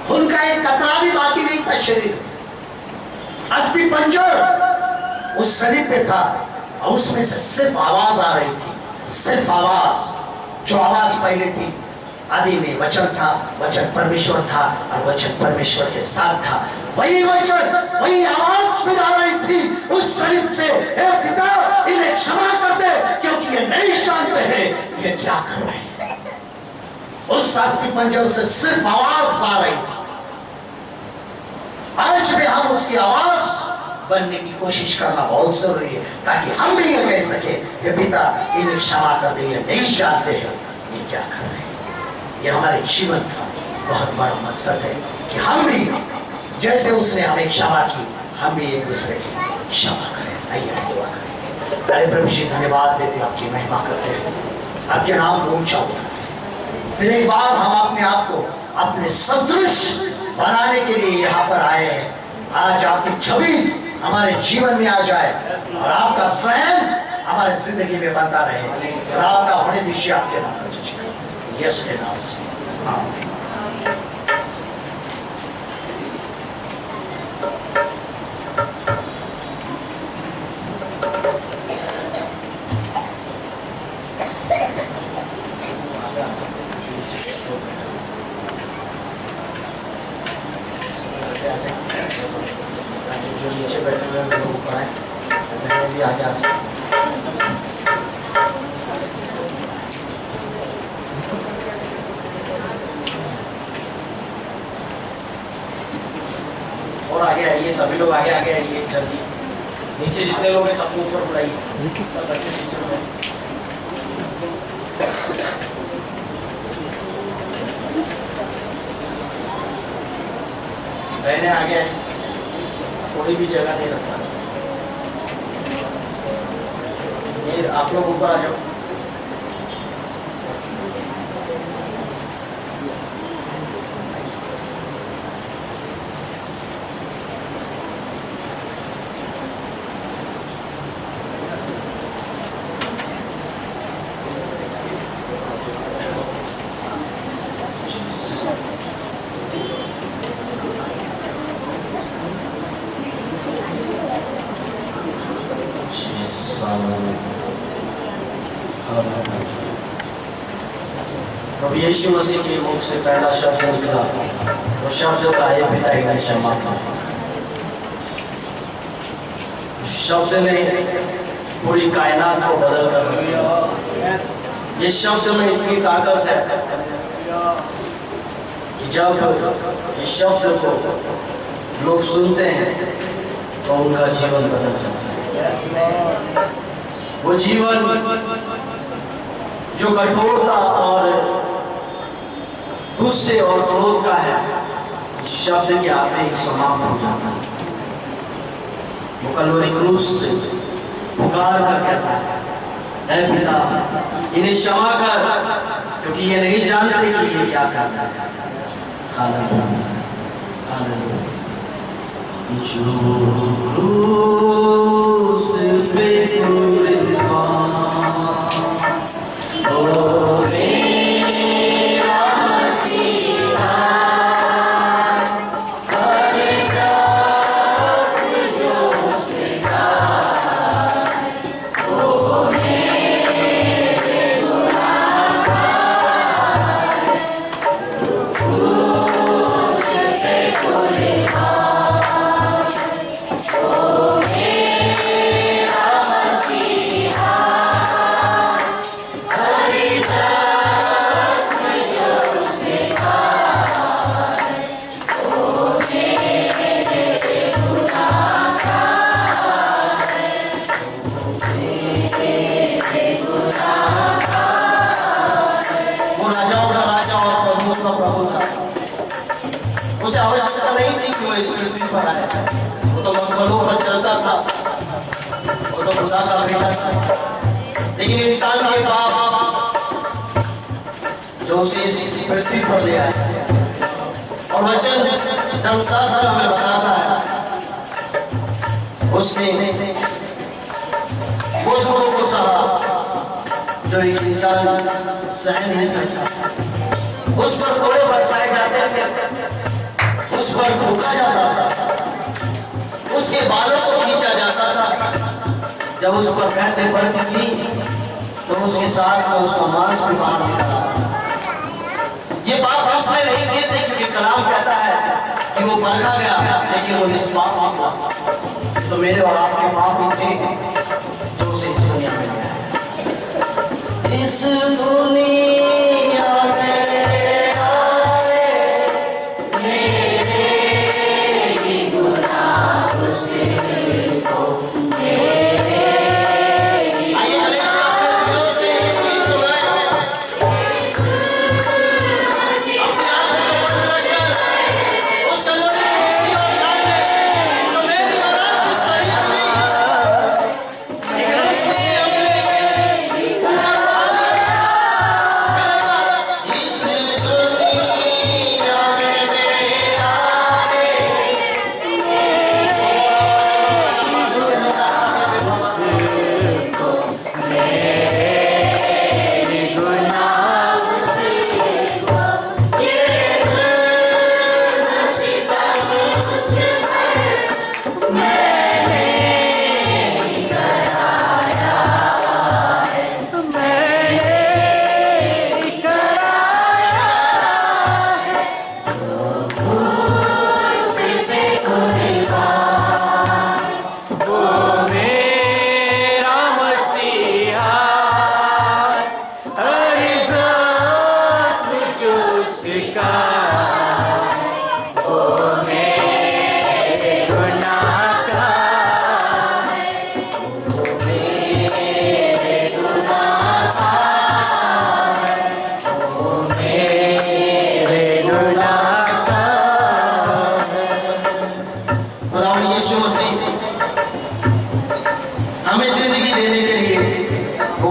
[SPEAKER 1] खून का एक कतरा भी बाकी नहीं था शरीर में। अस्थि पंजर उस सलीब पे था और उसमें से सिर्फ आवाज आ रही थी, सिर्फ आवाज। जो आवाज पहले थी, आदि में वचन था, वचन परमेश्वर था और वचन परमेश्वर के साथ था। वही वचन, वही आवाज फिर आ रही थी उस सलीब से, हे पिता इन्हें क्षमा कर दे क्योंकि ये नहीं जानते हैं ये क्या कर रहे हैं। उस अस्थि पंजर से सिर्फ आवाज आ रही थी। आज भी हम उसकी आवाज बनने की कोशिश करना बहुत जरूरी है, ताकि हम भी ये कह सके कि पिता इन्हें क्षमा कर दे, ये नहीं जानते हैं ये क्या कर रहे हैं। ये हमारे जीवन का बहुत बड़ा मकसद है कि हम भी जैसे उसने हमें क्षमा की, हम भी एक दूसरे की क्षमा करें। आइए हम दुआ करेंगे। अरे प्रभु जी धन्यवाद देते, आपकी महिमा करते हैं, आपके नाम को ऊंचा उठाते हैं। फिर एक बार हम अपने आप को अपने सदृश बनाने के लिए यहाँ पर आए हैं। आज आपकी छवि हमारे जीवन में आ जाए और आपका सहन हमारे जिंदगी में बनता रहे, और आपका होने दीजिए आपके नाम का जय करें, यीशु के नाम से आमीन। जो नीचे बैठे हुए हैं वो ऊपर आए, आगे आ सकते हैं।
[SPEAKER 3] लोग आगे आगे आइए जल्दी। नीचे जितने लोग हैं सबको ऊपर बुलाइए। सब बच्चे नीचे बुलाइए। बहने आगे आए, कोई भी जगह नहीं रखा। ये आप लोग ऊपर आ जाओ। प्रभु यीशु मसीह के मुख से पहला शब्द निकला, वो शब्द था हे पिता इन्हें क्षमा कर। शब्द ने पूरी कायनात को बदल कर दिया। ये शब्द में इतनी ताकत है कि जब इस शब्द को लोग सुनते हैं तो उनका जीवन बदल जाता है। वो जीवन जो कठोरता और गुस्से और क्रोध का है, शब्द के आते ही समाप्त हो जाता है। वो कलवरी क्रूस से पुकार कर कहता है, ऐ पिता इन्हें क्षमा कर, क्योंकि ये नहीं जानते कि ये क्या करना है। जो क्रूस पे कुर्बान हो उसे आवश्यकता नहीं थी कि वो इस पृथ्वी पर आए। वो तो मंगलों पर चलता था, वो तो खुदा का बेटा था। लेकिन इंसान के पाप जो उसे इस पृथ्वी पर ले आए। और वचन धर्मशास्त्र हमें बताता है, उसने वो दुखों को सहा जो एक इंसान सह नहीं सकता। उस पर कोड़े बरसाए जाते थे, उस पर थूका जाता था, उसके बालों को खींचा जाता था। जब उस पर कहते पड़ती थी तो उसके साथ में उसका मांस भी बांध देता था। ये बात उसमें नहीं कहते क्योंकि कलाम कहता है कि वो बंधा गया लेकिन वो निष्पाप निकला। तो मेरे और आपके पाप ही थे जो उसे इस दुनिया में गया। इस दुनिया में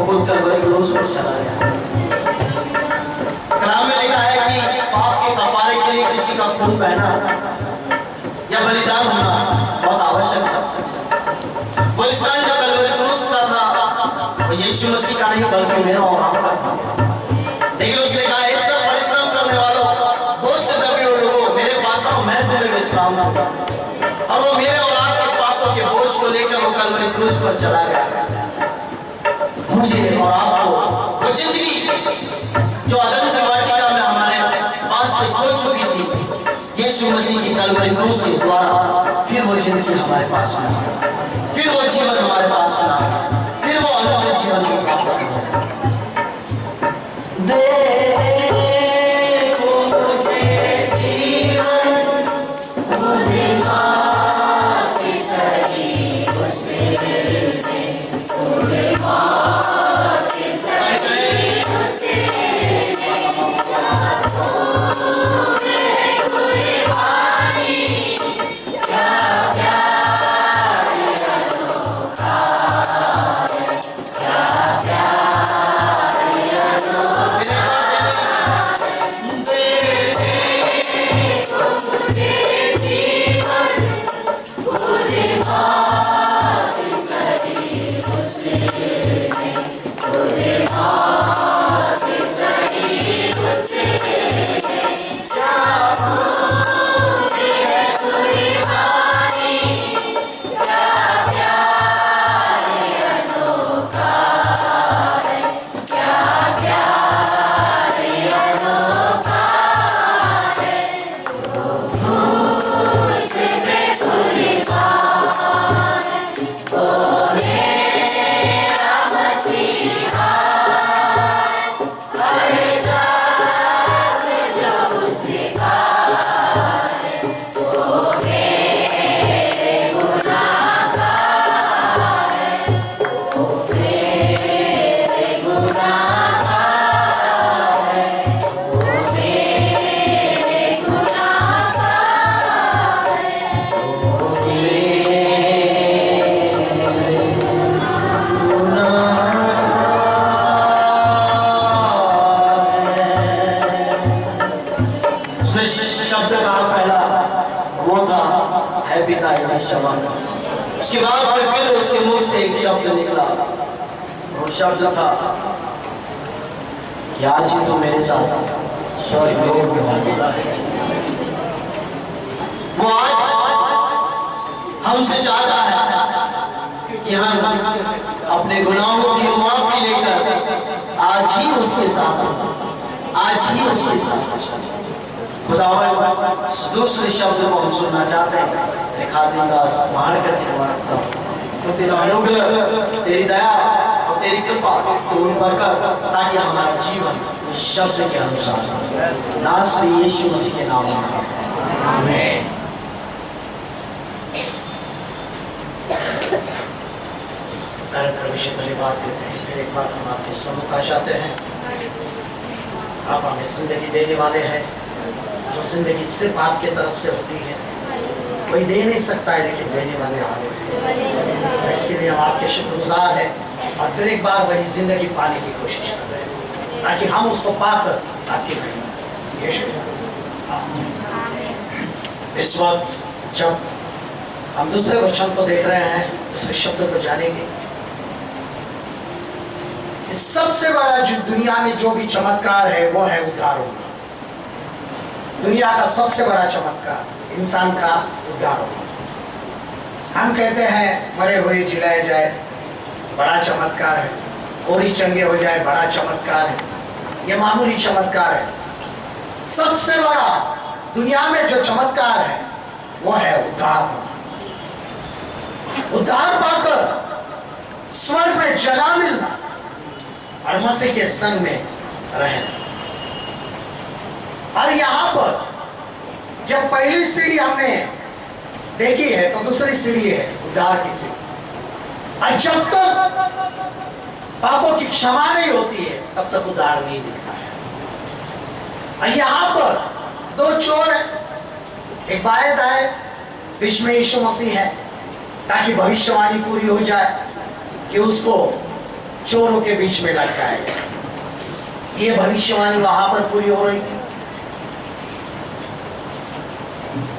[SPEAKER 3] खुद कलवरी क्रूस पर चला गया। कलाम में लिखा है कि पाप के कफारे के लिए किसी का खून बहना या बलिदान होना बहुत आवश्यक था। वो इंसान जो कलवरी क्रूस का था वो यीशु मसीह का नहीं बल्कि मेरा और आपका था। लेकिन उसने कहा एक सब परिश्रम करने वालों, बहुत से दबे हुए लोगों, मेरे पास आओ, मैं तुम्हें विश्राम दूंगा। और वो मेरे और आपके पापों के बोझ को लेकर वो कलवरी क्रूस पर चला गया। मुझे और आपको वो जिंदगी जो अदम की वाटिका में हमारे पास से खो चुकी थी, यीशु मसीह की कलवरी क्रूस के द्वारा फिर वो जिंदगी हमारे पास में आ गई, फिर वो जीवन हमारे पास में आ गया, फिर वो अनंत जीवन को प्राप्त कर शब्द का पहला वो था है पिता क्षमा। उसके बाद में फिर उसके मुंह से एक शब्द निकला, वो शब्द था कि आज ही तो मेरे साथ स्वर्ग लोक में होगा। वो आज हमसे चाहता है कि हम अपने गुनाहों की माफी लेकर आज ही उसके साथ खुदावन दूसरे शब्द को हम सुनना चाहते हैं। लिखा दिंदास महान करके तो तेरा अनुग्रह, तेरी दया और तेरी कृपा तो उन पर कर, ताकि हमारा जीवन इस शब्द के अनुसार नासरी यीशु मसीह के नाम में आमीन।
[SPEAKER 1] धन्यवाद देते हैं। फिर एक बार हम आपके सम्मुख आ जाते हैं। आप हमें जिंदगी देने वाले हैं, जो जिंदगी सिर्फ आपके तरफ से होती है, कोई दे नहीं सकता है, लेकिन देने वाले आप हैं। इसके लिए हम आपके शुक्रगुजार हैं और फिर एक बार वही जिंदगी पाने की कोशिश कर रहे हैं, ताकि हम उसको पाकर आपकी इस वक्त जब हम दूसरे वचन को देख रहे हैं, दूसरे शब्द को जानेंगे, सबसे बड़ा जो दुनिया में जो भी चमत्कार है वो है उद्धार होना। दुनिया का सबसे बड़ा चमत्कार इंसान का उद्धार होना। हम कहते हैं मरे हुए जिलाए जाए, बड़ा चमत्कार है। कोड़ी चंगे हो जाए, बड़ा चमत्कार है। ये मामूली चमत्कार है। सबसे बड़ा दुनिया में जो चमत्कार है वो है उद्धार होना। उद्धार पाकर स्वर्ग में जगह मिलना और मसीह के संग में रहना। और यहां पर जब पहली सीढ़ी हमने देखी है तो दूसरी सीढ़ी है उद्धार की सीढ़ी। और जब तक पापों की क्षमा नहीं होती है तब तक उद्धार नहीं मिलता है। और यहां पर दो चोर है, एक बाएं दाएं, बीच में यीशु मसीह है, ताकि भविष्यवाणी पूरी हो जाए कि उसको चोरों के बीच में लटकाया गया। ये भविष्यवाणी वहां पर पूरी हो रही थी।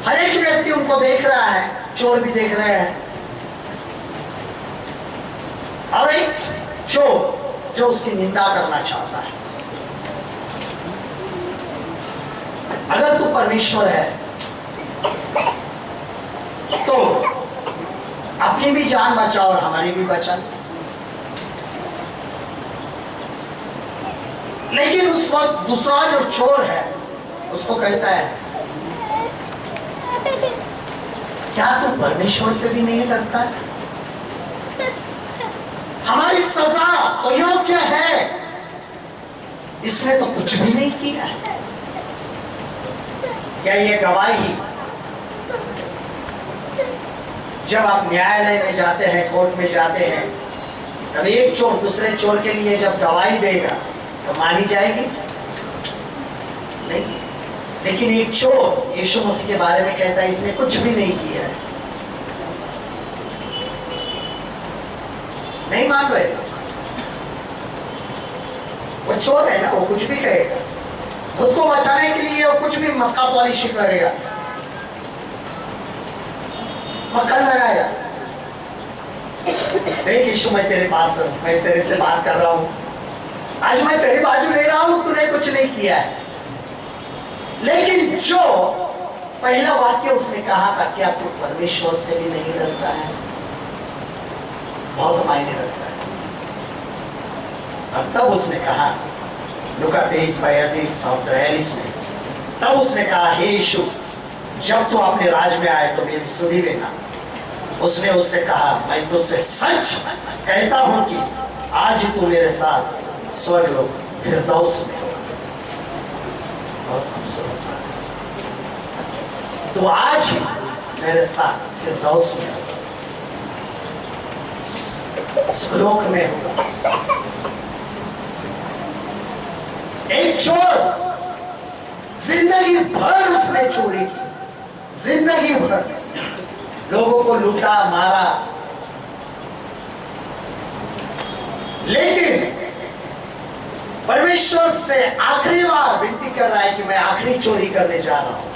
[SPEAKER 1] हर एक व्यक्ति उनको देख रहा है, चोर भी देख रहे हैं, और एक चोर जो उसकी निंदा करना चाहता है। अगर तू परमेश्वर है तो अपनी भी जान बचा और हमारी भी बचा। लेकिन उस वक्त दूसरा जो चोर है उसको कहता है, क्या तू परमेश्वर से भी नहीं डरता है? हमारी सजा तो योग्य है, इसने तो कुछ भी नहीं किया है। क्या ये गवाही जब आप न्यायालय में जाते हैं, कोर्ट में जाते हैं, तब एक चोर दूसरे चोर के लिए जब गवाही देगा तो मानी जाएगी? नहीं। लेकिन एक चोर यीशु मसीह के बारे में कहता है इसने कुछ भी नहीं किया है, नहीं मान रहे। वो चोर है ना, वो कुछ भी कहेगा, खुद को बचाने के लिए वो कुछ भी मस्का पॉलिश करेगा, मक्खन लगाएगा। देख यीशु, मैं तेरे पास हूं, मैं तेरे से बात कर रहा हूं, आज मैं तेरी बाजू ले रहा हूं, तूने कुछ नहीं किया है। लेकिन जो पहला वाक्य उसने कहा था, क्या तू परमेश्वर से भी नहीं डरता है, बहुत मायने रखता है। और तब उसने कहा, लूका 23:32 और 43 में, तब उसने कहा, हे यीशु, जब तू अपने राज में आए तो मेरी सुधि लेना। उसने उससे कहा, मैं तुझसे सच कहता हूं कि आज तू मेरे साथ स्वर्गलोक फिरदौस में होगा। बहुत खूबसूरत बात है। तू आज ही मेरे साथ फिरदौस में होगा, स्वर्गलोक में होगा। एक चोर जिंदगी भर उसने चोरी की, जिंदगी भर लोगों को लूटा मारा, लेकिन परमेश्वर से आखिरी बार विनती कर रहा है कि मैं आखिरी चोरी करने जा रहा हूं।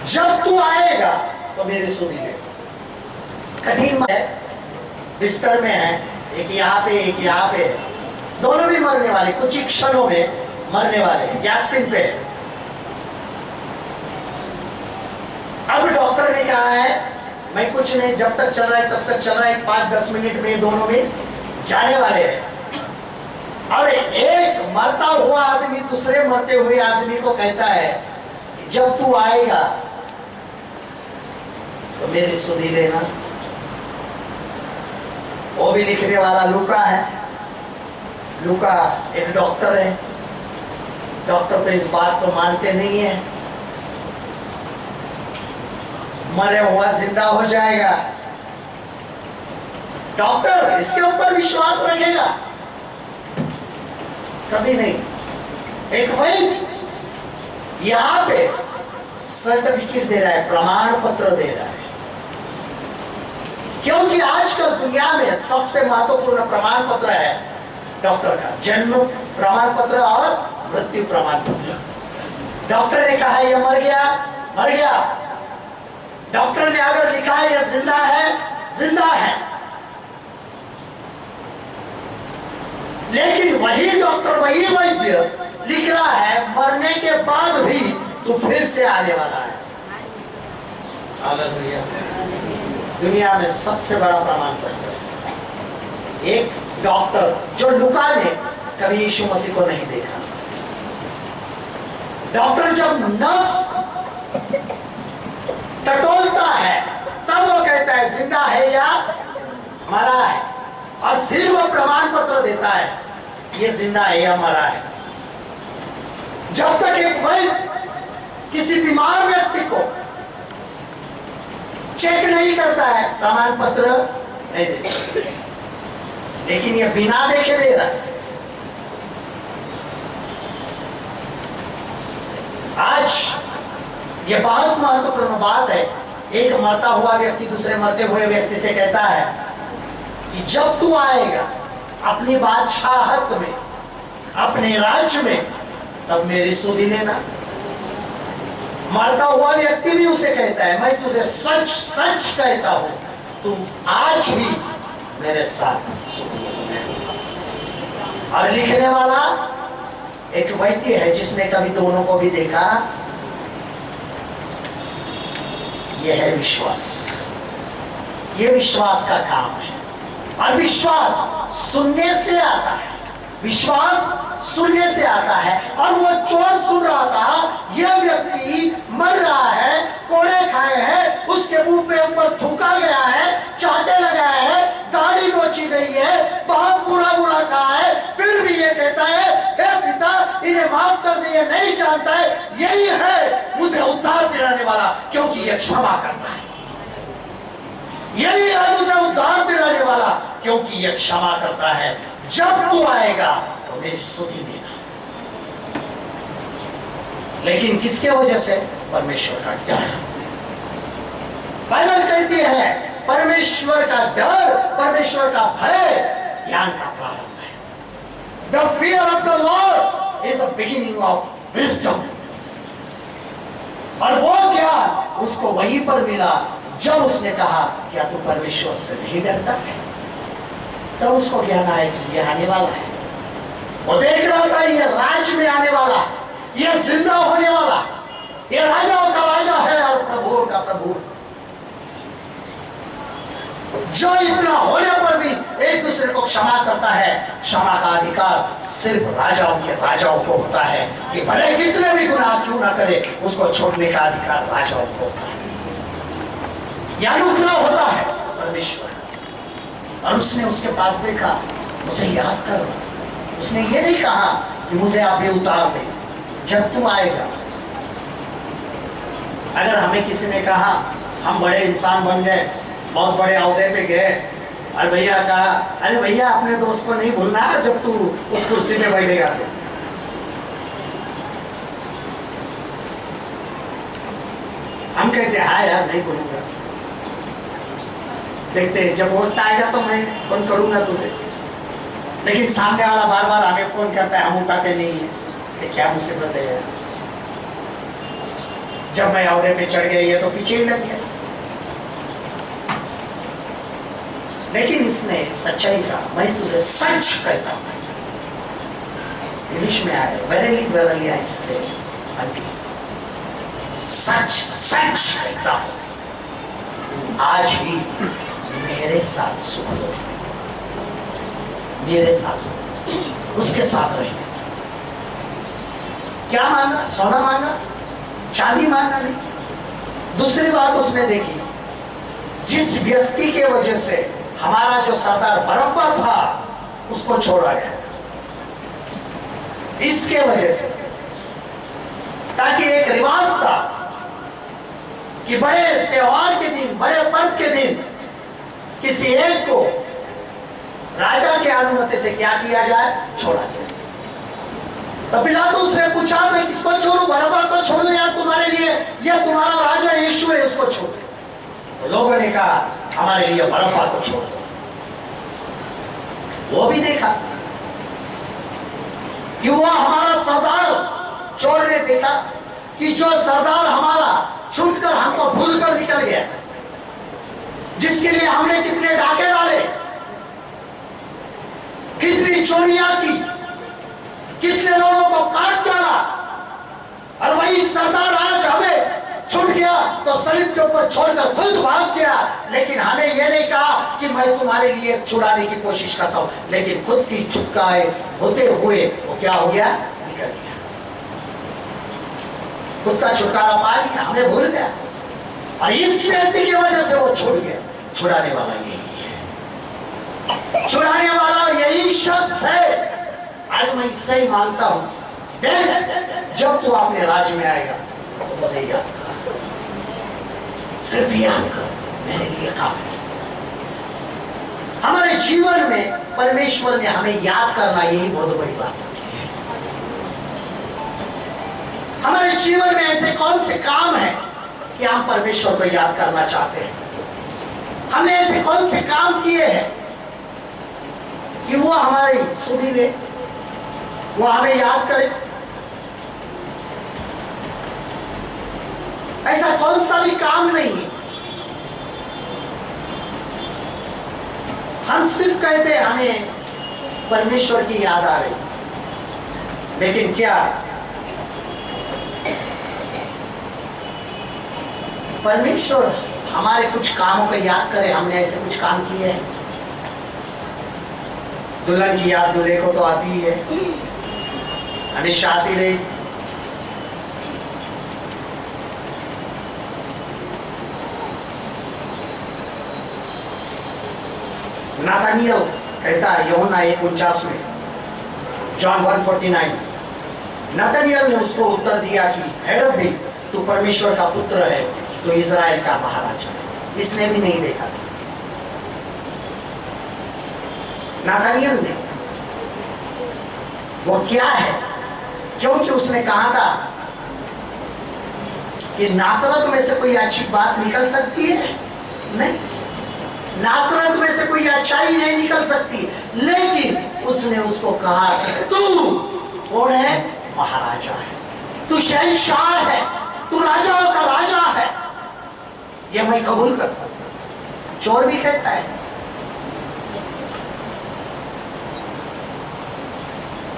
[SPEAKER 1] जब तू आएगा तो मेरी सुनी ले। कठिन है, बिस्तर में है, एक यहाँ पे एक यहाँ पे, दोनों भी मरने वाले, कुछ ही क्षणों में मरने वाले, गैस पिन पे। अब डॉक्टर ने कहा है मैं कुछ नहीं, जब तक चल रहा है तब तक चल रहा है, 5-10 मिनट में दोनों में जाने वाले हैं। और एक मरता हुआ आदमी दूसरे मरते हुए आदमी को कहता है, जब तू आएगा तो मेरी सुधि लेना। वो भी लिखने वाला लूका है। लूका एक डॉक्टर है। डॉक्टर तो इस बात को मानते नहीं है, मरे हुआ जिंदा हो जाएगा। डॉक्टर इसके ऊपर विश्वास रखेगा? कभी नहीं। एक वैद्य यहां पे सर्टिफिकेट दे रहा है, प्रमाण पत्र दे रहा है, क्योंकि आजकल दुनिया में सबसे महत्वपूर्ण प्रमाण पत्र है डॉक्टर का, जन्म प्रमाण पत्र और मृत्यु प्रमाण पत्र। डॉक्टर ने कहा यह मर गया, मर गया। डॉक्टर ने अगर लिखा है यह जिंदा है, जिंदा है। लेकिन वही डॉक्टर, वही वैद्य लिख रहा है मरने के बाद भी तू फिर से आने वाला है। हालेलुया। दुनिया में सबसे बड़ा प्रमाण पत्र है। एक डॉक्टर जो लूका ने कभी यीशु मसीह को नहीं देखा। डॉक्टर जब नफ्स टटोलता है तब वो कहता है जिंदा है या मरा है, और फिर वो प्रमाण पत्र देता है ये जिंदा है या मरा है। जब तक एक वैद्य किसी बीमार व्यक्ति को चेक नहीं करता है प्रमाण पत्र नहीं देता, लेकिन ये बिना देखे दे रहा है। आज ये बहुत महत्वपूर्ण बात है एक मरता हुआ व्यक्ति दूसरे मरते हुए व्यक्ति से कहता है कि जब तू आएगा अपनी बादशाहत में, अपने राज्य में, तब मेरी सुधि लेना। मरता हुआ व्यक्ति भी उसे कहता है मैं तुझे सच सच कहता हूं, तू आज ही मेरे साथ सुधि ले। और लिखने वाला एक वैद्य है जिसने कभी दोनों को भी देखा। यह है विश्वास, यह विश्वास का काम है। और विश्वास सुनने से आता है, विश्वास सुनने से आता है। और वो चोर सुन रहा था, यह व्यक्ति मर रहा है, कोड़े खाए हैं, उसके मुंह पे ऊपर थूका गया है, चाटे लगाए हैं, दाढ़ी नोची गई है, बहुत बुरा बुरा कहा है, फिर भी ये कहता है हे पिता इन्हें माफ कर दे, ये नहीं जानता है, यही है मुझे उद्धार दिलाने वाला, क्योंकि ये क्षमा करता है। यही है मुझे उद्धार दिलाने वाला, क्योंकि ये क्षमा करता है। जब तू आएगा तो मेरी सुधि देना। लेकिन किसके वजह से? परमेश्वर का डर। बाइबल कहती है परमेश्वर का डर, परमेश्वर का भय ज्ञान का प्रारंभ है। The fear of the Lord is the beginning of wisdom। और वो ज्ञान उसको वहीं पर मिला जब उसने कहा क्या तू परमेश्वर से नहीं डरता है? तब उसको ज्ञान आया कि ये आने वाला है। वो देख रहा था ये राज्य में आने वाला है, ये जिंदा होने वाला है, ये राजाओं का राजा है और प्रभुओं का प्रभु, जो इतना होने पर भी एक दूसरे को क्षमा करता है। क्षमा का अधिकार सिर्फ राजाओं के राजाओं को होता है कि भले कितने भी गुनाह क्यों ना करे, उसको छोड़ने का अधिकार राजाओं को होता है। यह अनुग्रह होता है परमेश्वर। और उसने उसके पास देखा, मुझे याद कर। उसने ये नहीं कहा कि मुझे आप ये उतार दे जब तू आएगा। अगर हमें किसी ने कहा हम बड़े इंसान बन गए, बहुत बड़े अहदे पे गए, और भैया कहा अरे भैया अपने दोस्त को नहीं भूलना जब तू उस कुर्सी में बैठेगा तो। हम कहते हाँ यार नहीं भूलूंगा, देखते जब वक्त आएगा तो मैं फोन करूंगा तुझे। लेकिन सामने वाला बार बार हमें फोन करता है, हम उठाते नहीं है, कि क्या मुसीबत है यार। जब मैं अहदे पे चढ़ गया ये तो पीछे ही लग गया। लेकिन इसने सच्चाई का मैं तुझे सच कहता हूं। इंग्लिश में आया वेरली वेरली आई से, सच सच कहता हूं आज ही मेरे साथ सुख लो, मेरे साथ उसके साथ रहेंगे। क्या मांगा? सोना मांगा, चांदी मांगा नहीं। दूसरी बात उसने देखी, जिस व्यक्ति के वजह से हमारा जो सरदार बरब्बा था उसको छोड़ा गया, इसके वजह से, ताकि एक रिवाज था कि बड़े त्योहार के दिन, बड़े पर्व के दिन किसी एक को राजा के अनुमति से क्या किया जाए? छोड़ा जाए। तो पिलातुस ने पूछा मैं किसको छोड़ू? बरब्बा को छोड़ू या तुम्हारे लिए यह तुम्हारा राजा यीशु है उसको छोड़ो? तो लोगों ने कहा हमारे लिए बरब्बा को छोड़ दो। वो भी देखा कि वो हमारा सरदार छोड़ने देखा कि जो सरदार हमारा छूटकर हमको भूलकर निकल गया, जिसके लिए हमने कितने डाके डाले, कितनी चोरियां की, कितने लोगों को काट डाला, और वही सरदार आज हमें छूट गया तो सलीब के ऊपर छोड़कर खुद भाग गया। लेकिन हमें यह नहीं कहा कि मैं तुम्हारे लिए छुड़ाने की कोशिश करता हूं, लेकिन खुद की छुटकारे होते हुए वो क्या हो गया? निकल गया, खुद का छुटकारा पा लिया, हमें भूल गया। और इस व्यक्ति की वजह से वो छूट गया। छुड़ाने वाला यही है, छुड़ाने वाला यही शख्स है। आज मैं इससे ही मांगता हूं, देख जब तू अपने राज्य में आएगा तो मुझे याद कर, सिर्फ याद कर, मेरे लिए काफी। हमारे जीवन में परमेश्वर ने हमें याद करना यही बहुत बड़ी बात होती है। हमारे जीवन में ऐसे कौन से काम हैं कि हम परमेश्वर को याद करना चाहते हैं? हमने ऐसे कौन से काम किए हैं कि वो हमारी सुधि ले, वो हमें याद करे? ऐसा कौन सा भी काम नहीं है। हम सिर्फ कहते हैं हमें परमेश्वर की याद आ रही, लेकिन क्या परमेश्वर हमारे कुछ कामों को याद करे? हमने ऐसे कुछ काम किए हैं? दुल्हन की याद दूल्हे को तो आती ही है, हमेशा आती रही। नाथानियल कहता है यूहन्ना 1:49 में, जॉन 1:49, नाथानियल ने उसको उत्तर दिया कि हे रब्बी, तू परमेश्वर का पुत्र है, तो इज़राइल का महाराजा है। इसने भी नहीं देखा था। नाथानियल ने, वो क्या है? क्योंकि उसने कहा था कि नासरत में से कोई अच्छी बात निकल सकती है? नहीं, नासरत में से कोई अच्छाई नहीं निकल सकती। लेकिन उसने उसको कहा, तू कौन है? महाराजा है, तू शहंशाह है, तू राजाओं का राजा है। यह मैं कबूल करता हूं। चोर भी कहता है,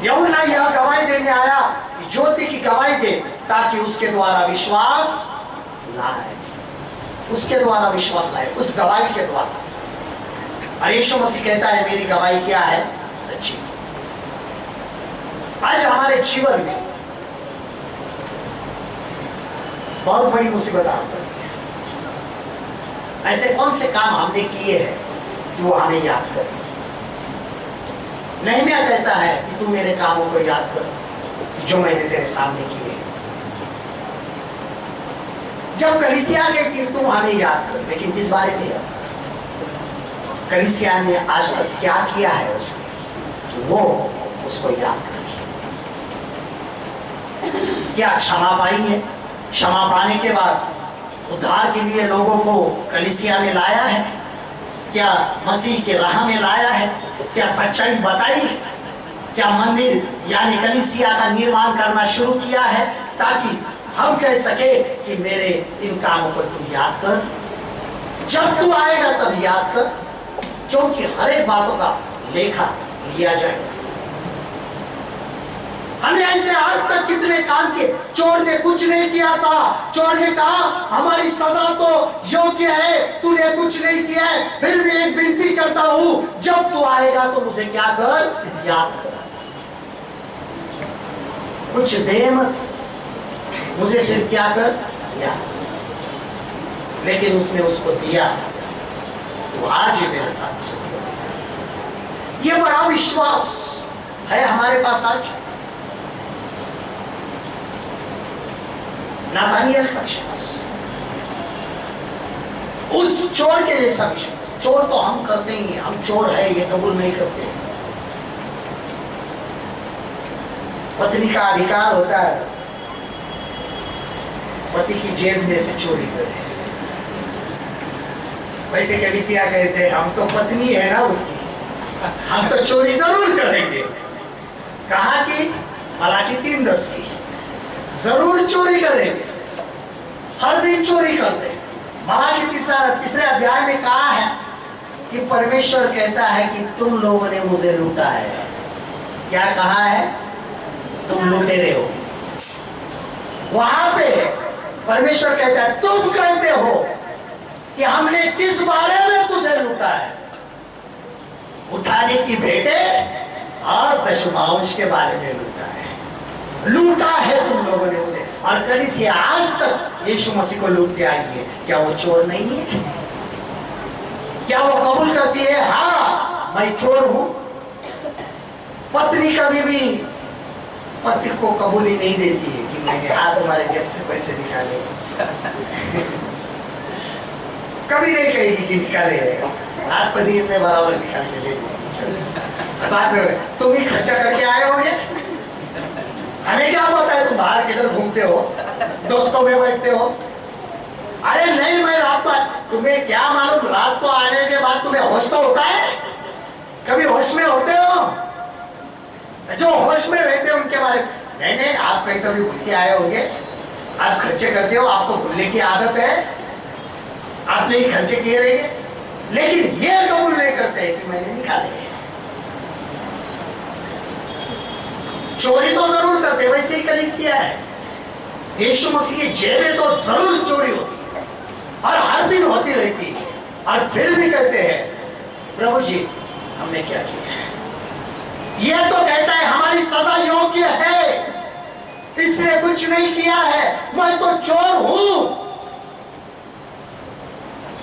[SPEAKER 1] यूहन्ना यह गवाही देने आया कि ज्योति की गवाही दे, ताकि उसके द्वारा विश्वास लाए, उसके द्वारा विश्वास लाए, उस गवाही के द्वारा। और यीशु मसीह कहता है मेरी गवाही क्या है? सच्ची। आज हमारे जीवन में बहुत बड़ी मुसीबत आ पड़ी है। ऐसे कौन से काम हमने किए हैं कि वो हमें याद करे? नहम्याह कहता है कि तू मेरे कामों को याद कर जो मैंने तेरे सामने किए हैं। जब कलीसिया कहती है तू हमें याद कर, लेकिन किस बारे में याद कर? कलीसिया ने आज तक क्या किया है उसके कि वो उसको याद करे? क्या क्षमा पाई है? क्षमा पाने के बाद उद्धार के लिए लोगों को कलीसिया में लाया है? क्या मसीह के राह में लाया है? क्या सच्चाई बताई है? क्या मंदिर यानी कलीसिया का निर्माण करना शुरू किया है, ताकि हम कह सके कि मेरे इन कामों को तू याद कर? जब तू आएगा तब याद कर, क्योंकि हर एक बातों का लेखा लिया जाएगा। हमने ऐसे आज तक कितने काम किए। चोर ने कुछ नहीं किया था, चोर ने कहा हमारी सजा तो योग्य है, तूने कुछ नहीं किया है, फिर भी एक विनती करता हूं, जब तू आएगा तो मुझे क्या कर? याद कर। कुछ दे मत, मुझे सिर्फ क्या कर? याद। लेकिन उसने उसको दिया, तो आज ये मेरे साथ सुन। ये बड़ा विश्वास है हमारे पास आज। नाथानियल का विश्वास, उस चोर के जैसा विश्वास। चोर तो हम करते ही हैं, हम चोर है ये कबूल नहीं करते। पत्नी का अधिकार होता है पति की जेब में से चोरी करे। वैसे कलीसिया कहते हैं हम तो पत्नी है ना उसकी, हम तो चोरी जरूर करेंगे। कहा कि मलाकी 3:10 की, जरूर चोरी करेंगे, हर दिन चोरी करते हैं। मलाकी तीसरे अध्याय में कहा है कि परमेश्वर कहता है कि तुम लोगों ने मुझे लूटा है। क्या कहा है? तुम लुटेरे हो। वहां पे परमेश्वर कहता है तुम कहते हो कि हमने किस बारे में तुझे लूटा है? उठाने की भेंटें और दशमांश के बारे में लूटा है। लूटा है तुम लोगों ने मुझे। और कलीसिया आज तक यीशु मसीह को लूटते आई है। क्या वो चोर नहीं है? क्या वो कबूल करती है हाँ मैं चोर हूं? पत्नी कभी भी पति को कबूली नहीं देती है कि मैंने हाथ हमारे जेब से पैसे निकाले। कभी नहीं कहेगी कि निकाले, हाथ पनीर में बराबर निकाल के दे देती। बाद में तुम ही खर्चा करके आए होंगे, हमें क्या पता है तुम बाहर किधर घूमते हो, दोस्तों में बैठते हो। अरे नहीं, मैं रात को, तुम्हें क्या मालूम, रात को आने के बाद तुम्हें होश तो होता है? कभी होश में होते हो? जो होश में रहते हो उनके बारे में नहीं नहीं, आप कहीं तो भी भूल के आए होंगे। आप खर्चे करते हो, आपको भूलने की आदत है, आपने ही खर्चे किए रहेंगे, लेकिन ये कबूल नहीं करते कि मैंने निकाले। चोरी तो जरूर करते, वैसे ही कलीसिया है। यीशु मसीह की जेबें तो जरूर चोरी होती है और हर दिन होती रहती है, और फिर भी कहते हैं प्रभु जी हमने क्या किया है? यह तो कहता है हमारी सजा योग्य है, इसने कुछ नहीं किया है, मैं तो चोर हूं।